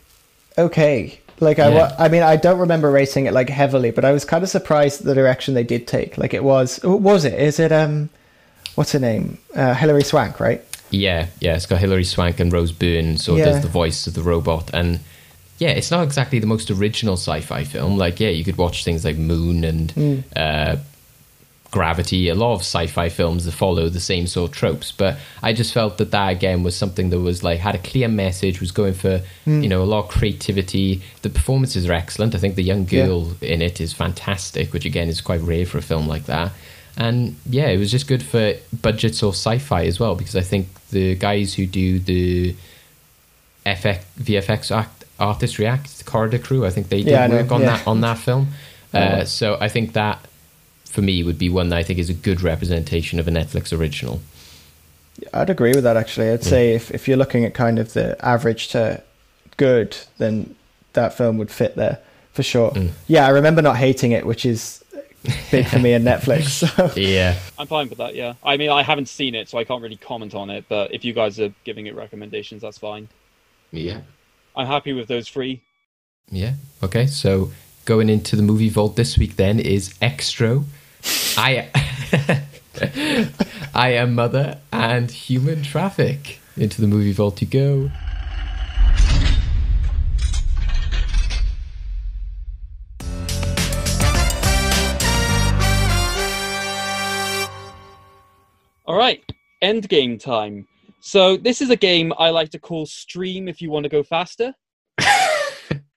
okay. Like I mean, I don't remember rating it like heavily, but I was kind of surprised at the direction they did take. Like was it? Is it what's her name? Hilary Swank, right? Yeah. It's got Hilary Swank and Rose Byrne, so does the voice of the robot. And yeah, it's not exactly the most original sci-fi film. Like, yeah, you could watch things like Moon and Gravity, a lot of sci-fi films that follow the same sort of tropes, but I just felt that again was something that was like had a clear message, was going for a lot of creativity. The performances are excellent. I think the young girl in it is fantastic, which again is quite rare for a film like that. And yeah, it was just good for budgets or sci-fi as well, because I think the guys who do the VFX artist react, the Corridor crew, I think they did work on that film. So I think that for me would be one that I think is a good representation of a Netflix original. I'd agree with that, actually. I'd say if you're looking at kind of the average to good, then that film would fit there for sure. Yeah, I remember not hating it, which is big for me in Netflix. So. Yeah. I'm fine with that, yeah. I mean, I haven't seen it, so I can't really comment on it, but if you guys are giving it recommendations, that's fine. Yeah. I'm happy with those three. Yeah. Okay, so going into the movie vault this week then is Extra, I Am Mother, and Human Traffic. Into the movie vault you go. All right, endgame time. So this is a game I like to call Stream if you want to go faster.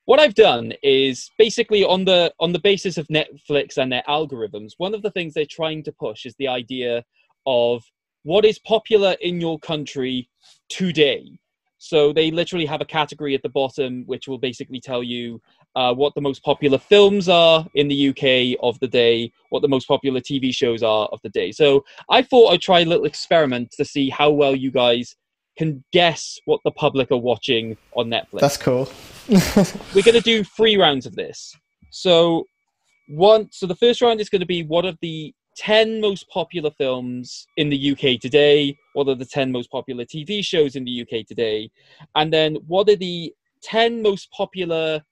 What I've done is basically on the basis of Netflix and their algorithms, one of the things they're trying to push is the idea of what is popular in your country today. So they literally have a category at the bottom which will basically tell you what the most popular films are in the UK of the day, what the most popular TV shows are of the day. So I thought I'd try a little experiment to see how well you guys can guess what the public are watching on Netflix. That's cool. We're going to do 3 rounds of this. So the first round is going to be what are the 10 most popular films in the UK today, what are the 10 most popular TV shows in the UK today, and then what are the 10 most popular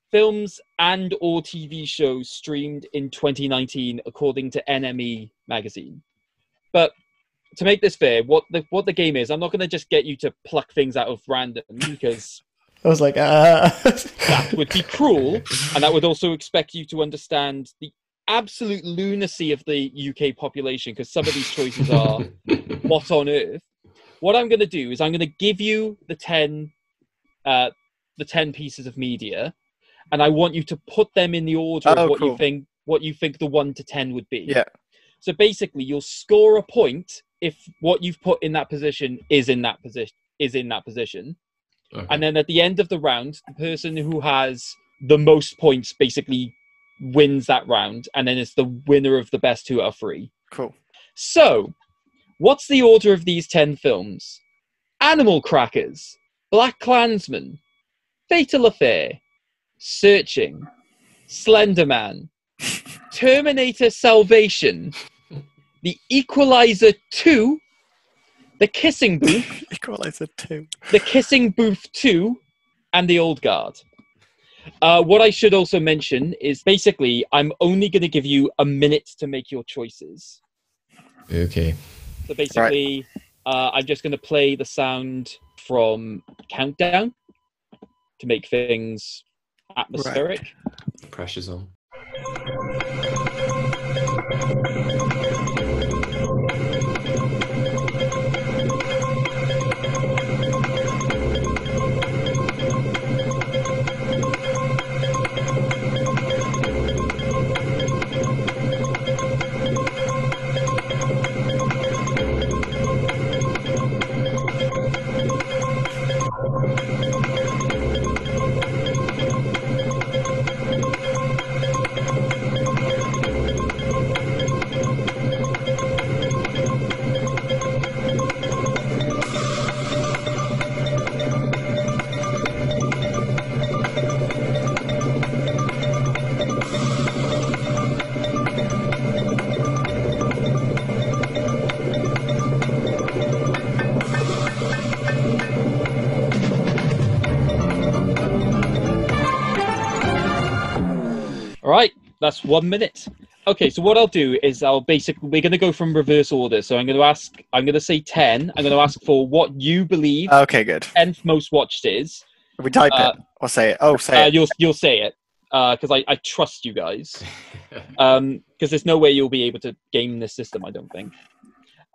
films and or TV shows streamed in 2019 according to NME magazine. But to make this fair, what the game is, I'm not going to just get you to pluck things out of random, because I was like, that would be cruel, and that would also expect you to understand the absolute lunacy of the UK population, because some of these choices are what on earth. What I'm going to do is I'm going to give you the 10 pieces of media, and I want you to put them in the order of what you think the 1 to 10 would be. yeah. So basically, you'll score a point if what you've put in that position is in that position. Okay. And then at the end of the round, the person who has the most points basically wins that round, and then it's the winner of the best 2 out of 3. Cool. So, what's the order of these 10 films? Animal Crackers, Black Klansman, Fatal Affair, Searching, Slender Man, Terminator Salvation, The Equalizer 2, The Kissing Booth, Equalizer 2. The Kissing Booth 2, and The Old Guard. What I should also mention is basically I'm only going to give you a minute to make your choices. Okay. So basically, I'm just going to play the sound from Countdown to make things atmospheric. Right. Pressure's on. Right, that's 1 minute. Okay, so what I'll do is we're going to go from reverse order. So I'm going to say 10. I'm going to ask for what you believe Okay, good. 10th most watched is. If we type it or say it. Oh, say it. You'll say it, because I trust you guys. Because there's no way you'll be able to game this system, I don't think.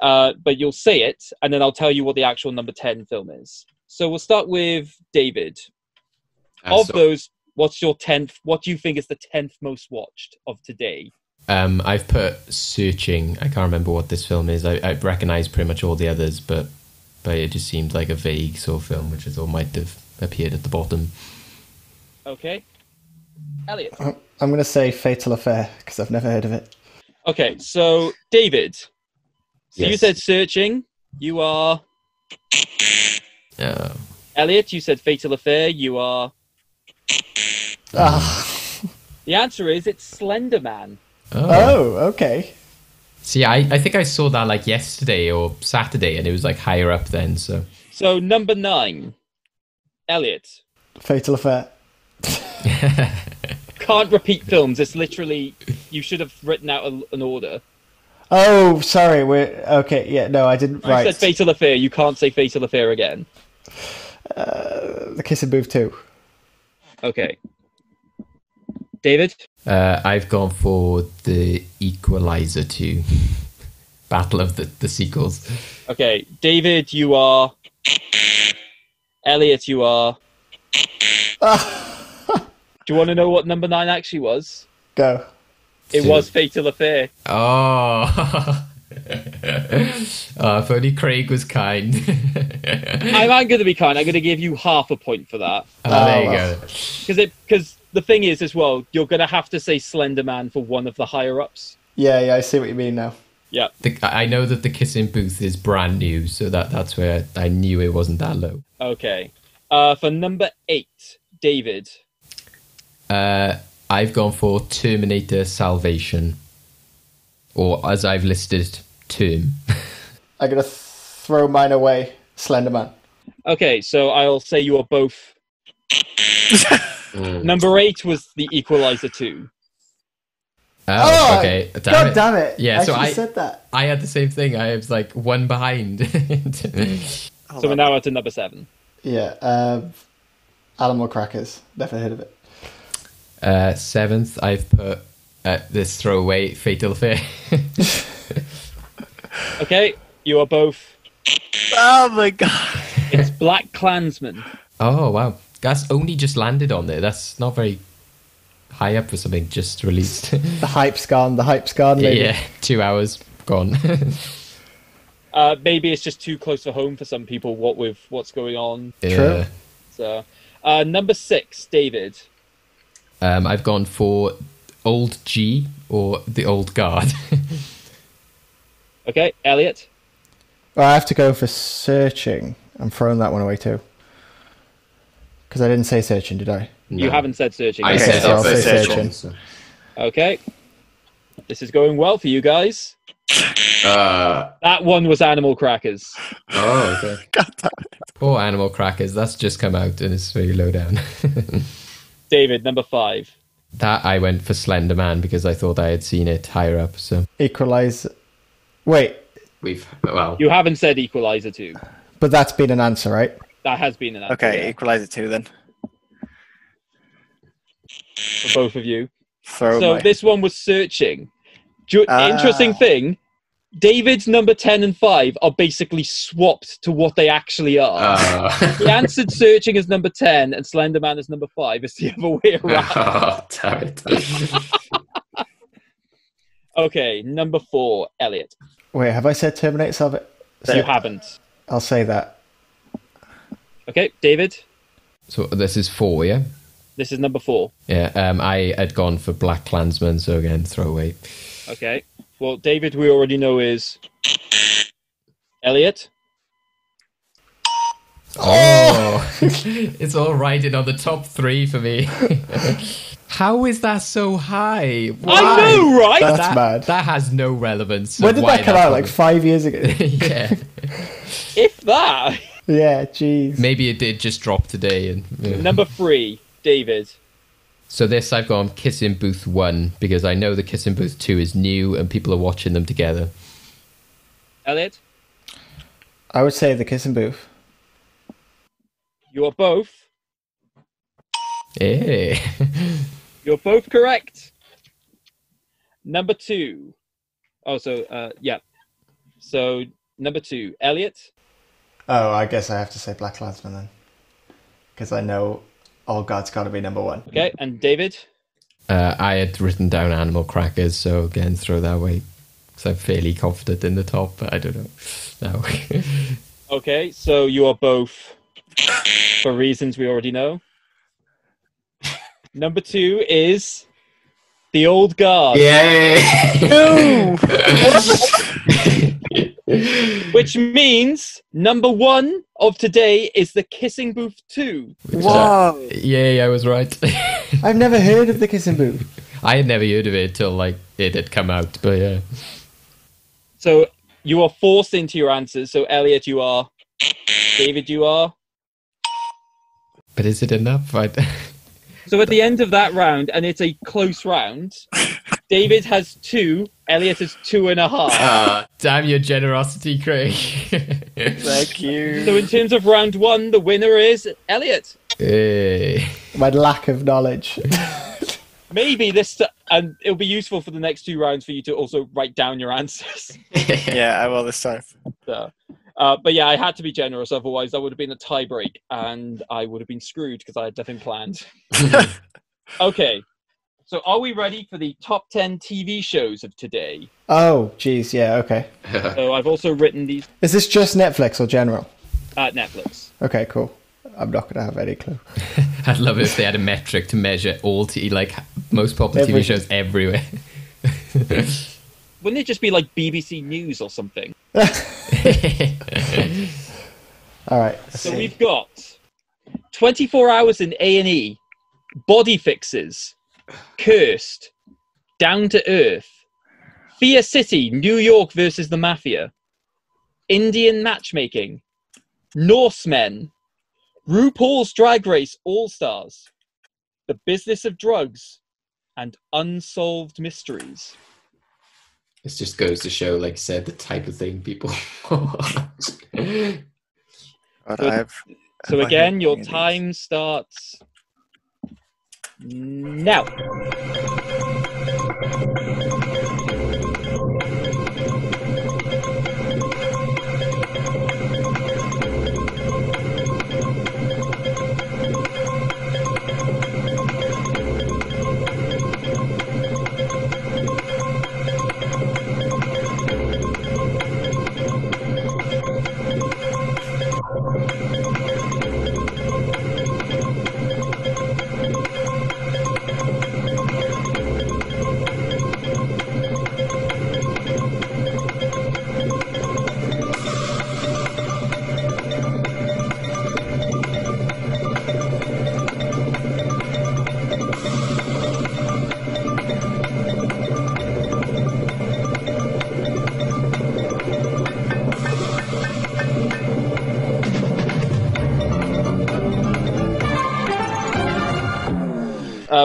But you'll say it, and then I'll tell you what the actual number 10 film is. So we'll start with David. Those, what's your 10th? What do you think is the 10th most watched of today? I've put Searching. I can't remember what this film is. I recognise pretty much all the others, but it just seemed like a vague sort of film, which I thought might have appeared at the bottom. Okay. Elliot. I'm going to say Fatal Affair, because I've never heard of it. Okay, so David. So Yes. you said Searching. You are... Elliot, you said Fatal Affair. You are... The answer is it's Slender Man. Oh, okay. See, I think I saw that like yesterday or Saturday, and it was like higher up then. So number 9, Elliot. Fatal Affair. Can't repeat films. It's literally, you should have written out an order. Oh, sorry. Okay. Yeah, no, I didn't I write. said Fatal Affair. You can't say Fatal Affair again. The Kissing Booth 2. Okay. David? I've gone for The Equalizer 2. Battle of the sequels. Okay. David, you are... Elliot, you are... Do you want to know what number 9 actually was? Go. It was Fatal Affair. Oh. If only Craig was kind. I'm going to be kind. I'm going to give you half a point for that. There you go. Because the thing is, as well, you're going to have to say Slender Man for one of the higher ups. Yeah, I see what you mean now. Yeah. I know that the kissing booth is brand new, so that's where I knew it wasn't that low. Okay. For number 8, David. I've gone for Terminator Salvation, or as I've listed, Term. I'm going to throw mine away. Slender Man. Okay, so I'll say you are both. Number 8 was The Equalizer 2. Oh, okay. God damn it. Yeah, so I said that. I had the same thing. I was like one behind. So we're now at number 7. Yeah, Animal Crackers. Never heard of it. 7th, I've put this throwaway Fatal Affair. Okay, you are both. Oh my god. It's Black Klansman. Oh, wow. That's only just landed on there. That's not very high up for something just released. The hype's gone. Maybe. Yeah, 2 hours gone. Maybe it's just too close for home for some people, what with what's going on. True. So, number 6, David. I've gone for Old G or The Old Guard. Okay, Elliot. Well, I have to go for Searching. I'm throwing that one away too. Because I didn't say Searching, did I? You haven't said Searching. I Okay, said so I'll say Searching. Searching. Okay. This is going well for you guys. Oh, That one was Animal Crackers. okay. God damn it. Or Animal Crackers. That's just come out and it's very low down. David, number 5. That I went for Slender Man because I thought I had seen it higher up. So Equalize. Wait, Well, You haven't said Equalizer 2. but that's been an answer, right? That has been an answer. Okay, yeah, Equalizer 2 then. for both of you. Throw So my... this one was Searching. Interesting thing, David's number 10 and 5 are basically swapped to what they actually are. He answered Searching as number 10 and Slender Man as number 5. It's the other way around. oh, damn it. Okay, number 4, Elliot. Wait, have I said Terminator Salvation? You haven't. I'll say that. Okay, David. so this is 4, yeah? This is number 4. Yeah, I had gone for Black Klansman, so again, throwaway. Okay. Well, David, we already know is Elliot. Oh! It's all riding on the top 3 for me. How is that so high? Why? I know, right? That's mad. That has no relevance. When did Why that come out? one- Like 5 years ago? Yeah. If that. Yeah, jeez. Maybe it did just drop today. And yeah. Number 3, David. So this I've gone Kissing Booth 1 because I know the Kissing Booth 2 is new and people are watching them together. Elliot. I would say The Kissing Booth. You are both. Hey. You're both correct. Number 2. Oh, so, yeah. So, number 2, Elliot. Oh, I guess I have to say Black Klansman then. Because I know All God's got to be number 1. Okay, and David. I had written down Animal Crackers, so again, throw that away. Because I'm fairly confident in the top, but I don't know. No. Okay, so you are both, for reasons we already know. Number 2 is The Old Guard. Yay! Which means number 1 of today is The Kissing Booth 2. Whoa! Yay, I was right. I've never heard of The Kissing Booth. I had never heard of it till like it had come out, but yeah. So you are forced into your answers. So Elliot, you are. David, you are. But is it enough? So at the end of that round, and it's a close round, David has 2, Elliot has 2.5. Damn your generosity, Craig. Thank you. So in terms of round 1, the winner is Elliot. Hey. My lack of knowledge. Maybe this, and it'll be useful for the next 2 rounds for you to also write down your answers. Yeah, I will this time. So, but yeah, I had to be generous, otherwise that would have been a tie break, and I would have been screwed because I had nothing planned. Okay, so are we ready for the top 10 TV shows of today? Oh, geez, yeah, okay. So I've also written these Is this just Netflix or general? at Netflix. Okay, cool. I'm not going to have any clue. I'd love it if they had a metric to measure all like most popular TV Every- shows everywhere. Wouldn't it just be like BBC News or something? All right. Let's So see. we've got 24 Hours in A&E, Body Fixes, Cursed, Down to Earth, Fear City, New York versus the Mafia, Indian Matchmaking, Norsemen, RuPaul's Drag Race All-Stars, The Business of Drugs, and Unsolved Mysteries. This just goes to show, like I said, the type of thing people watch. But Good. So have I again, heard your any of these? time starts now.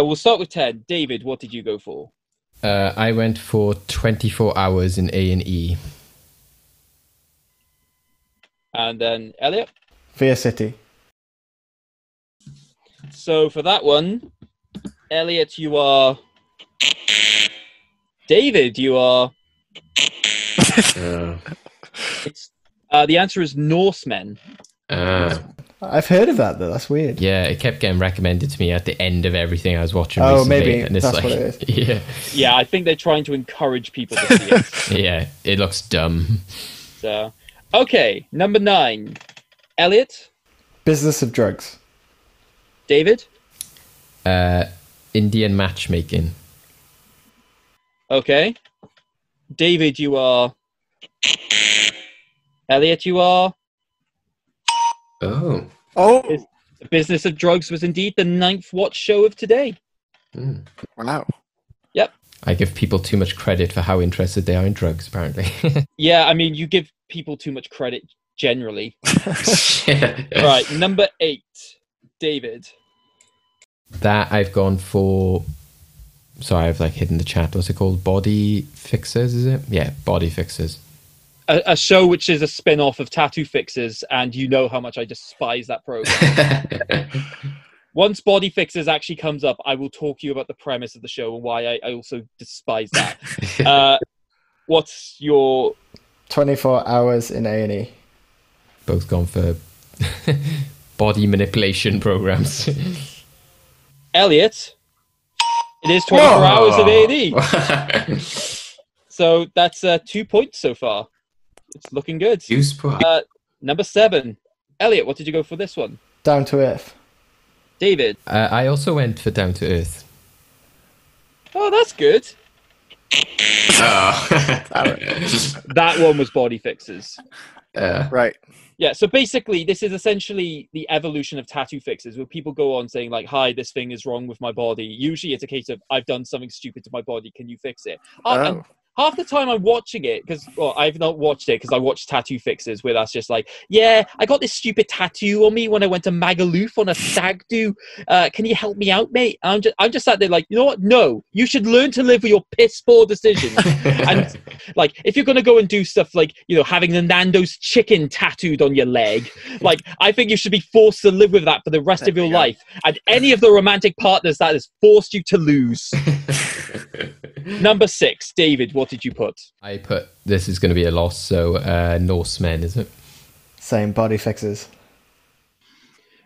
We'll start with 10. David, what did you go for? I went for 24 Hours in A&E. And then Elliot. Fear City. So for that one, Elliot, you are. David, you are. It's the answer is Norsemen. I've heard of that though. That's weird. Yeah, it kept getting recommended to me at the end of everything I was watching Oh, recently. maybe and it's that's like, what it is. Yeah, Yeah, I think they're trying to encourage people to see it. yeah, it looks dumb. So, okay, number 9. Elliot, Business of Drugs. David. Indian matchmaking. Okay, David, you are. Elliot, you are. Oh. Oh, The Business of Drugs was indeed the 9th watch show of today. wow. Yep. I give people too much credit for how interested they are in drugs, apparently. Yeah, I mean, you give people too much credit generally. Yeah. Right, number 8, David. That I've gone for. Sorry, I've like hidden the chat. What's it called? Body Fixers, is it? Yeah, Body Fixers. A show which is a spin-off of Tattoo Fixers, and you know how much I despise that program. Once Body Fixers actually comes up, I will talk to you about the premise of the show and why I also despise that. What's your... 24 Hours in A&E. Both gone for body manipulation programs. Elliot? It is 24 hours of A&E. So that's 2 points so far. It's looking good. Number 7. Elliot, what did you go for this one? Down to Earth. David? I also went for Down to Earth. Oh, that's good. Oh. That one was Body Fixers. Right. Yeah, so basically, this is essentially the evolution of Tattoo Fixers, where people go on saying, like, hi, this thing is wrong with my body. Usually it's a case of, I've done something stupid to my body, can you fix it? And half the time I'm watching it, because, well, I've not watched it, because I watched Tattoo Fixers, where that's just like, yeah, I got this stupid tattoo on me when I went to Magaluf on a stag do. Can you help me out, mate? I'm just sat there like, you know what? No, you should learn to live with your piss poor decisions. And, like, if you're going to go and do stuff like, you know, having the Nando's chicken tattooed on your leg, like, I think you should be forced to live with that for the rest of your life. And any of the romantic partners that has forced you to lose. Number 6, David, what did you put? I put, this is going to be a loss, so Norsemen, is it? Same, Body Fixers.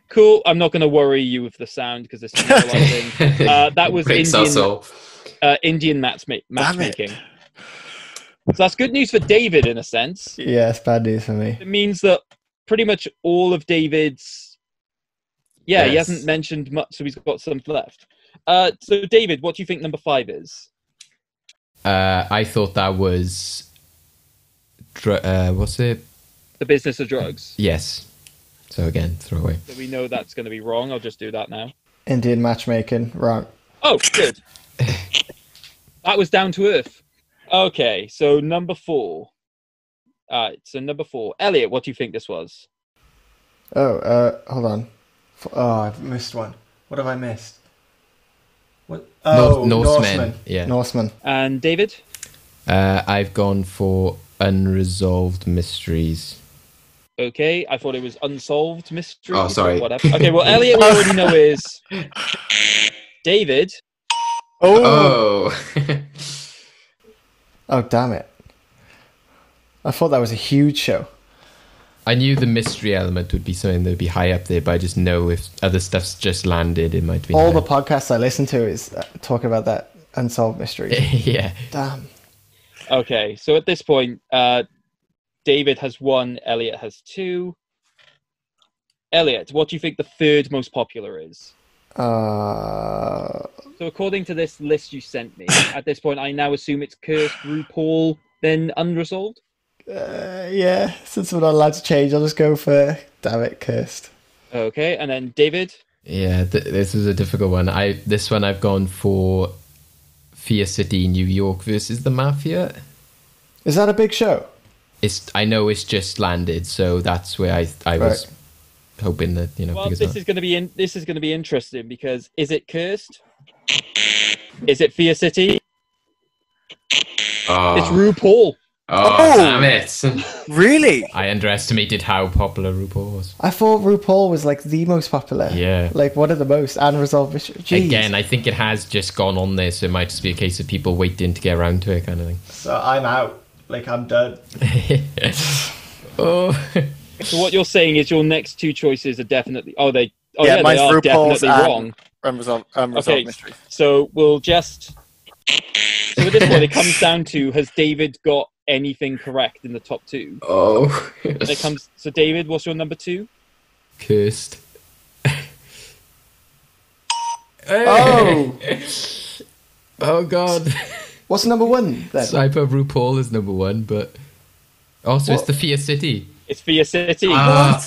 Cool. I'm not going to worry you with the sound because it's equalizing. That was Indian matchmaking. So that's good news for David in a sense. Yeah, it's bad news for me. It means that pretty much all of David's... Yeah, he Yes. hasn't mentioned much, so he's got some left. So David, what do you think number 5 is? I thought that was... what's it? The Business of Drugs. Yes. So again, throw away. So we know that's going to be wrong. I'll just do that now. Indian matchmaking, wrong. Oh, good. That was Down to Earth. Okay, so number 4. Number 4. Elliot, what do you think this was? Oh, hold on. Oh, I've missed one. What have I missed? What? Oh, Norsemen. Yeah. Norsemen. And David? I've gone for Unresolved Mysteries. Okay, I thought it was Unsolved Mysteries. Oh, sorry. Or whatever. Okay, well, Elliot, we already know is... David? Oh. Oh, damn it. I thought that was a huge show. I knew the mystery element would be something that would be high up there, but I just know if other stuff's just landed, it might be. All the podcasts I listen to is talking about that unsolved mystery. Yeah. Damn. Okay, so at this point, David has 1, Elliot has 2. Elliot, what do you think the third most popular is? So according to this list you sent me, at this point I now assume it's Cursed, RuPaul, then Unresolved? Yeah, since we're not allowed to change, I'll just go for, damn it, Cursed. Okay, and then David? Yeah, this is a difficult one. This one I've gone for Fear City, New York versus the Mafia. Is that a big show? I know it's just landed, so that's where I was hoping that, you know. Well, this is going to be interesting because is it Cursed? Is it Fear City? Oh. It's RuPaul. Oh, damn it. Really? I underestimated how popular RuPaul was. I thought RuPaul was like the most popular. Yeah. Like one of the most unresolved mysteries. Jeez. Again, I think it has just gone on there, so it might just be a case of people waiting to get around to it, kind of thing. So I'm out. Like I'm done. Oh. So what you're saying is your next 2 choices are definitely... mine's they are RuPaul's definitely wrong. Unresolved Okay, mystery. so we'll just... So at this point, it comes down to, has David got anything correct in the top 2? Oh. So David, what's your number 2? Cursed. Oh! Oh, God. What's number 1 then? So I put RuPaul as number 1, but... Also, it's What? the Fear City. It's Fear City. What?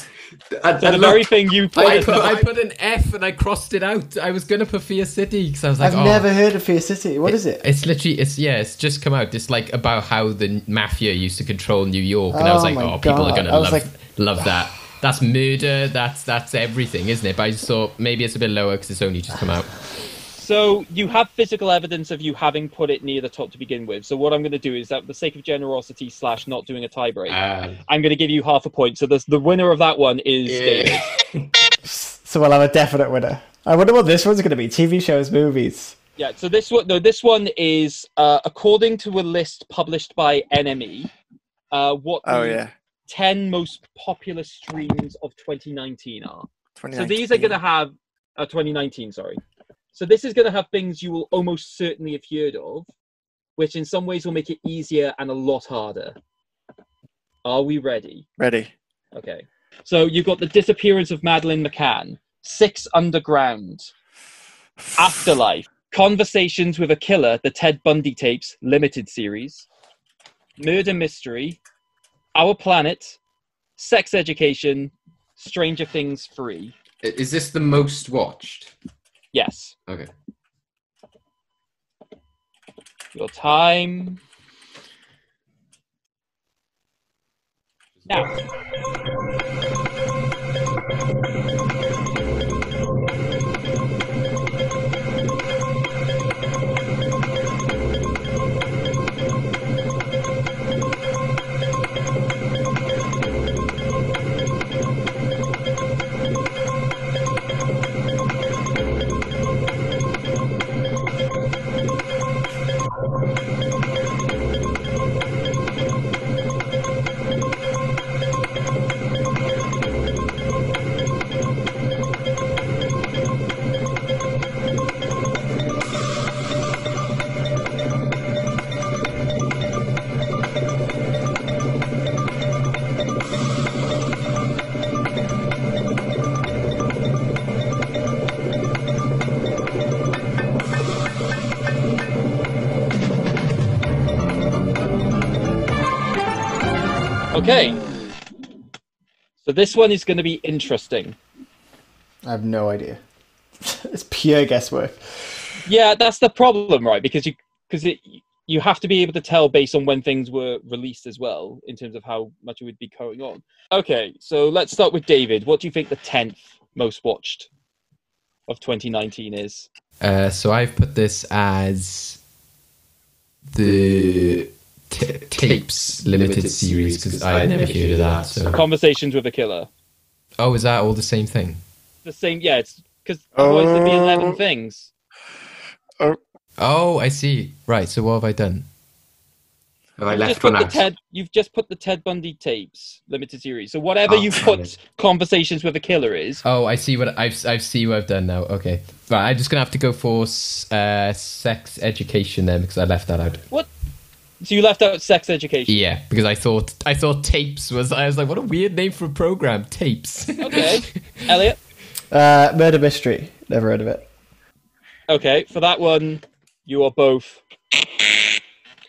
So the very thing you put... I put an F and I crossed it out. I was going to put Fear City because I was like, I've never heard of Fear City. What is it? It's literally, it's just come out. It's like about how the mafia used to control New York. And I was Oh like, my people are God. going to I was love that. That's murder. That's everything, isn't it? But I just thought maybe it's a bit lower because it's only just come out. So you have physical evidence of you having put it near the top to begin with. So what I'm going to do is that for the sake of generosity / not doing a tiebreak, I'm going to give you half a point. So the winner of that one is David. So we'll have a definite winner. I wonder what this one's going to be. TV shows, movies. Yeah, so this one is, according to a list published by NME, what the 10 most popular streams of 2019 are. So these are going to have... 2019, sorry. So this is going to have things you will almost certainly have heard of, which in some ways will make it easier and a lot harder. Are we ready? Ready. Okay. So you've got the disappearance of Madeleine McCann, 6 Underground, Afterlife, Conversations with a Killer, the Ted Bundy Tapes limited series, Murder Mystery, Our Planet, Sex Education, Stranger Things 3. Is this the most watched? Yes. Okay. Your time. Now. Okay. So this one is going to be interesting. I have no idea. It's pure guesswork. Yeah, that's the problem, right? Because you have to be able to tell based on when things were released as well, in terms of how much it would be going on. Okay, so let's start with David. What do you think the 10th most watched of 2019 is? So I've put this as the Tapes limited series because I never heard of that. So. Conversations with a Killer. Oh, is that all the same thing? The same, yeah. It's because otherwise there'd be 11 things. Oh, I see. Right. So what have I done? Have I left one out? You've just put the Ted Bundy tapes limited series. So whatever you put Conversations with a Killer is. Oh, I see what I see what I've done now. Okay, right. I'm just gonna have to go for sex education then because I left that out. What? So you left out sex education? Yeah, because I thought tapes was. I was like, what a weird name for a program. Tapes. Okay, Elliot. Murder mystery. Never heard of it. Okay, for that one, you are both.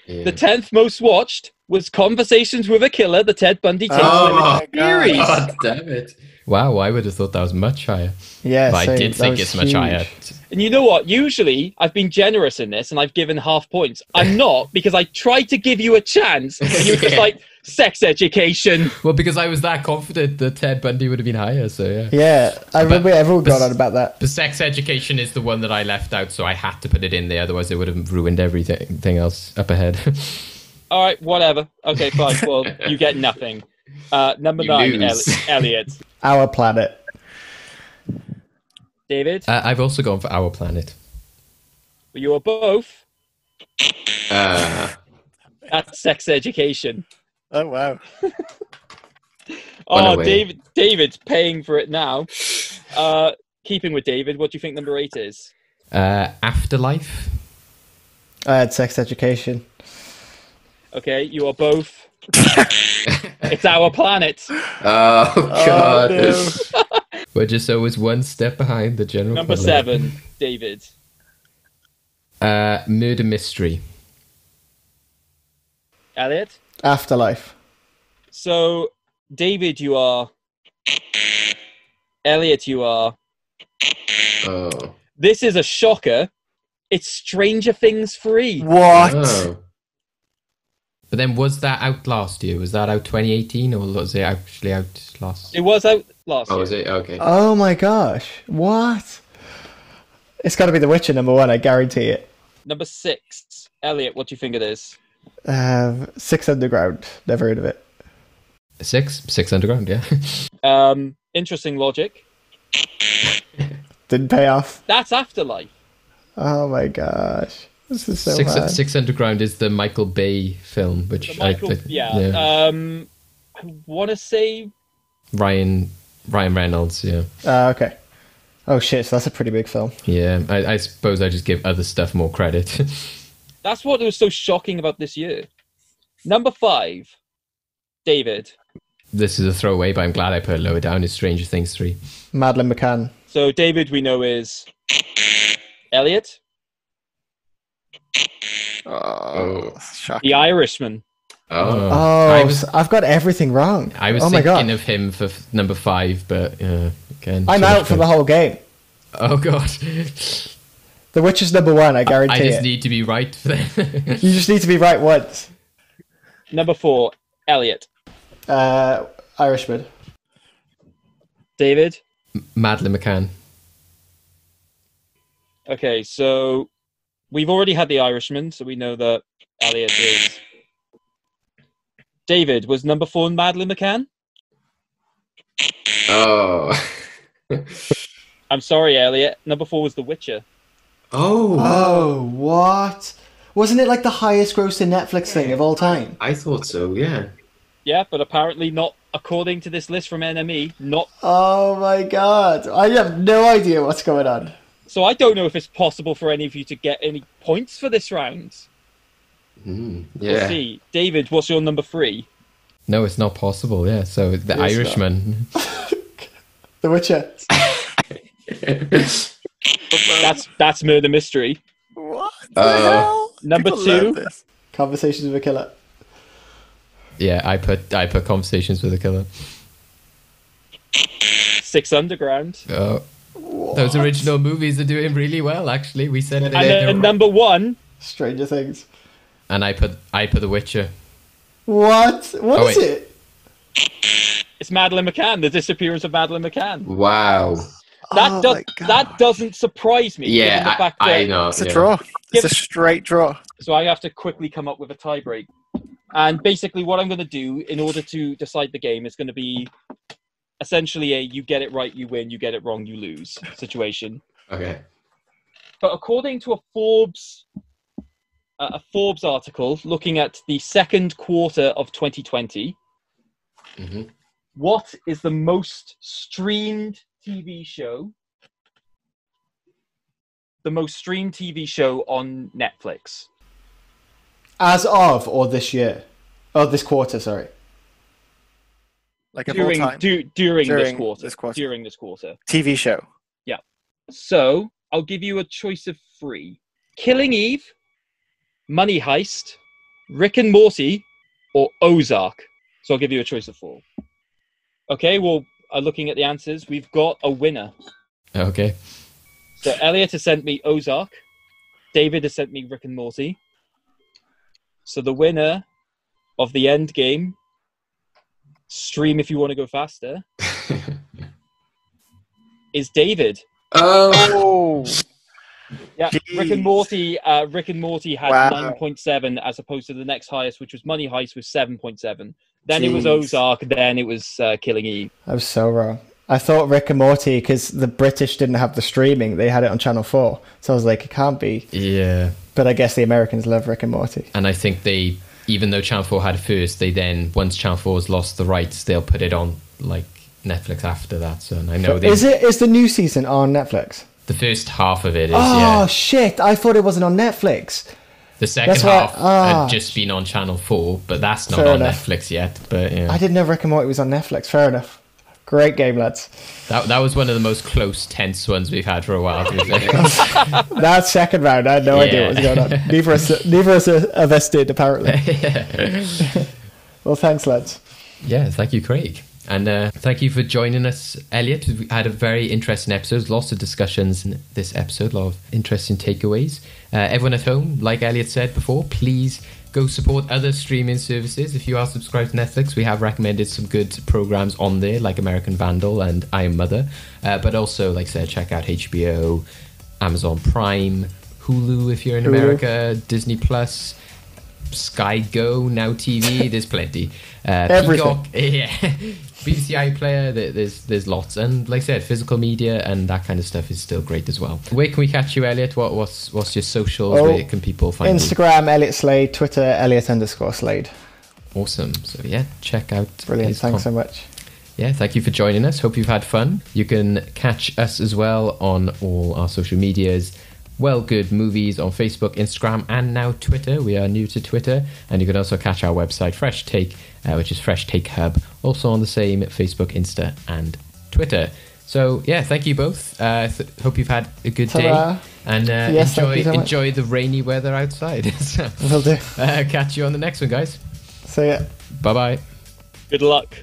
Yeah. The 10th most watched was Conversations with a Killer, the Ted Bundy tapes limited series. God damn it. Wow, I would have thought that was much higher. Yeah, but I did that think was it's much huge. higher. And you know what? Usually, I've been generous in this, and I've given half points. I'm not, because I tried to give you a chance, and you were just like, sex education. Well, because I was that confident that Ted Bundy would have been higher, so yeah. Yeah, I remember everyone got on about that. The sex education is the one that I left out, so I had to put it in there, otherwise it would have ruined everything else up ahead. All right, whatever. Okay, fine. Well, you get nothing. Number 9, Elliot. Our Planet. David? I've also gone for Our Planet. You are both. That's sex education. Oh, wow. Oh, David's paying for it now. Keeping with David, what do you think number 8 is? Afterlife. I had sex education. Okay, you are both. It's Our Planet. Oh, God. Oh, no. We're just always one step behind the general Number public. 7, David. Murder Mystery. Elliot? Afterlife. So, David, you are. Elliot, you are. Oh. This is a shocker. It's Stranger Things 3. What? Oh. But then was that out last year? Was that out 2018 or was it actually out last? It was out last Oh, year. was it? Okay. Oh my gosh. What? It's got to be The Witcher number 1, I guarantee it. Number 6, Elliot, what do you think it is? 6 Underground. Never heard of it. 6 Underground, yeah. Interesting logic. Didn't pay off. That's Afterlife. Oh my gosh. This is so Six, bad. 6 Underground is the Michael Bay film, which I want to say Ryan Reynolds, yeah. Okay. Oh shit, so that's a pretty big film. Yeah, I suppose I just give other stuff more credit. that's what was so shocking about this year. Number 5, David. This is a throwaway, but I'm glad I put it lower down. Is Stranger Things 3. Madeleine McCann. So David, we know is Elliot, Oh, The shocking. Irishman. Oh. Oh, I've got everything wrong. I was oh my thinking god. of him for number 5, but again. I'm out for the whole game. Oh god. The Witcher's number 1, I guarantee I just it. need to be right for that. You just need to be right once. Number 4, Elliot. Irishman. David. Madeleine McCann. Okay, so we've already had The Irishman, so we know that Elliot is. David, was number 4 Madeleine McCann? Oh. I'm sorry, Elliot. Number 4 was The Witcher. Oh. Oh, what? Wasn't it like the highest grossing Netflix thing of all time? I thought so, yeah. Yeah, but apparently not according to this list from NME. Not. Oh my god. I have no idea what's going on. So I don't know if it's possible for any of you to get any points for this round. Yeah. We'll see. David, what's your number 3? No, it's not possible, yeah. So The It's Irishman. The Witcher. That's Murder Mystery. What the hell? Number People 2. love this. Conversations with a Killer. Yeah, I put Conversations with a Killer. Six Underground. Oh, those original movies are doing really well. Actually, we said it. And number one. Stranger Things. And I put The Witcher. What? What is it? It's Madeleine McCann. The Disappearance of Madeleine McCann. Wow. That doesn't surprise me. Yeah, given the fact that I know. It's a draw. It's a straight draw. So I have to quickly come up with a tiebreak. And basically what I'm going to do in order to decide the game is going to be essentially a you get it right, you win, you get it wrong, you lose situation. Okay. But according to a Forbes article looking at the second quarter of 2020, what is the most streamed TV show? The most streamed TV show on Netflix. As of or this year? Oh, this quarter, sorry. Like of all time. During this quarter. During this quarter. TV show. Yeah. So, I'll give you a choice of 3. Killing Eve, Money Heist, Rick and Morty, or Ozark. So I'll give you a choice of 4. Okay, well, looking at the answers, we've got a winner. Okay. So Elliot has sent me Ozark. David has sent me Rick and Morty. So the winner of the Endgame, stream if you want to go faster, is David. Oh. Yeah, Jeez. Rick and Morty had 9.7 as opposed to the next highest, which was Money Heist with 7.7. Then it was Ozark, then it was Killing Eve. I was so wrong. I thought Rick and Morty, because the British didn't have the streaming, they had it on Channel 4. So I was like, it can't be. Yeah. But I guess the Americans love Rick and Morty. And I think they, even though Channel 4 had it first, they then, once Channel 4's lost the rights, they'll put it on like Netflix after that. So I know Is the new season on Netflix? The first half of it is, Oh, shit. I thought it wasn't on Netflix. The second half had just been on Channel 4, but that's not on Netflix yet. But yeah. I didn't know Rick and Morty was on Netflix. Fair enough. Great game, lads. That was one of the most close, tense ones we've had for a while. That second round, I had no idea what was going on. Neither of us did, apparently. Well, thanks, lads. Yeah, thank you, Craig. And thank you for joining us, Elliot. We had a very interesting episode. Lots of discussions in this episode. A lot of interesting takeaways. Everyone at home, like Elliot said before, please go support other streaming services. If you are subscribed to Netflix, we have recommended some good programs on there, like American Vandal and I Am Mother. But also, like I said, check out HBO, Amazon Prime, Hulu if you're in America, Disney Plus, Sky Go, Now TV. There's plenty. Everything. Peacock, yeah. BBC iPlayer, there's lots, and like I said, physical media and that kind of stuff is still great as well. Where can we catch you, Elliot? What's your socials? Where can people find you? Instagram, Elliot Slade. Twitter, Elliot_Slade. Awesome. So yeah, check out. Brilliant. Thanks so much. Yeah, thank you for joining us. Hope you've had fun. You can catch us as well on all our social medias. Well Good Movies on Facebook, Instagram, and now Twitter. We are new to Twitter. And you can also catch our website, Fresh Take, which is Fresh Take Hub, also on the same Facebook, Insta, and Twitter. So, yeah, thank you both. Hope you've had a good day. And yes, enjoy the rainy weather outside. So, Will do. Catch you on the next one, guys. See ya. Bye-bye. Good luck.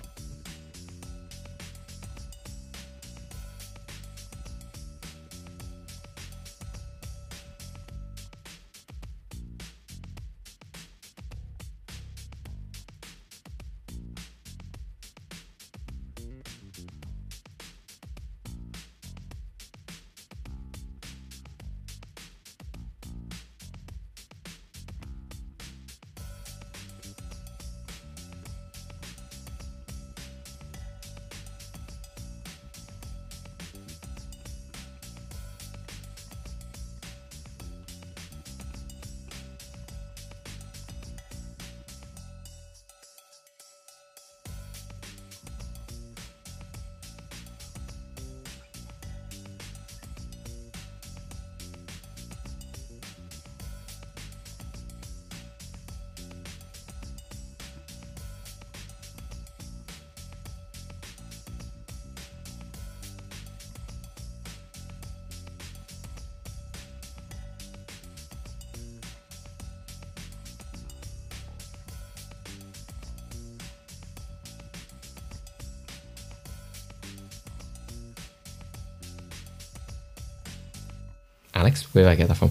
Alex, where did I get that from?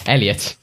Elliot,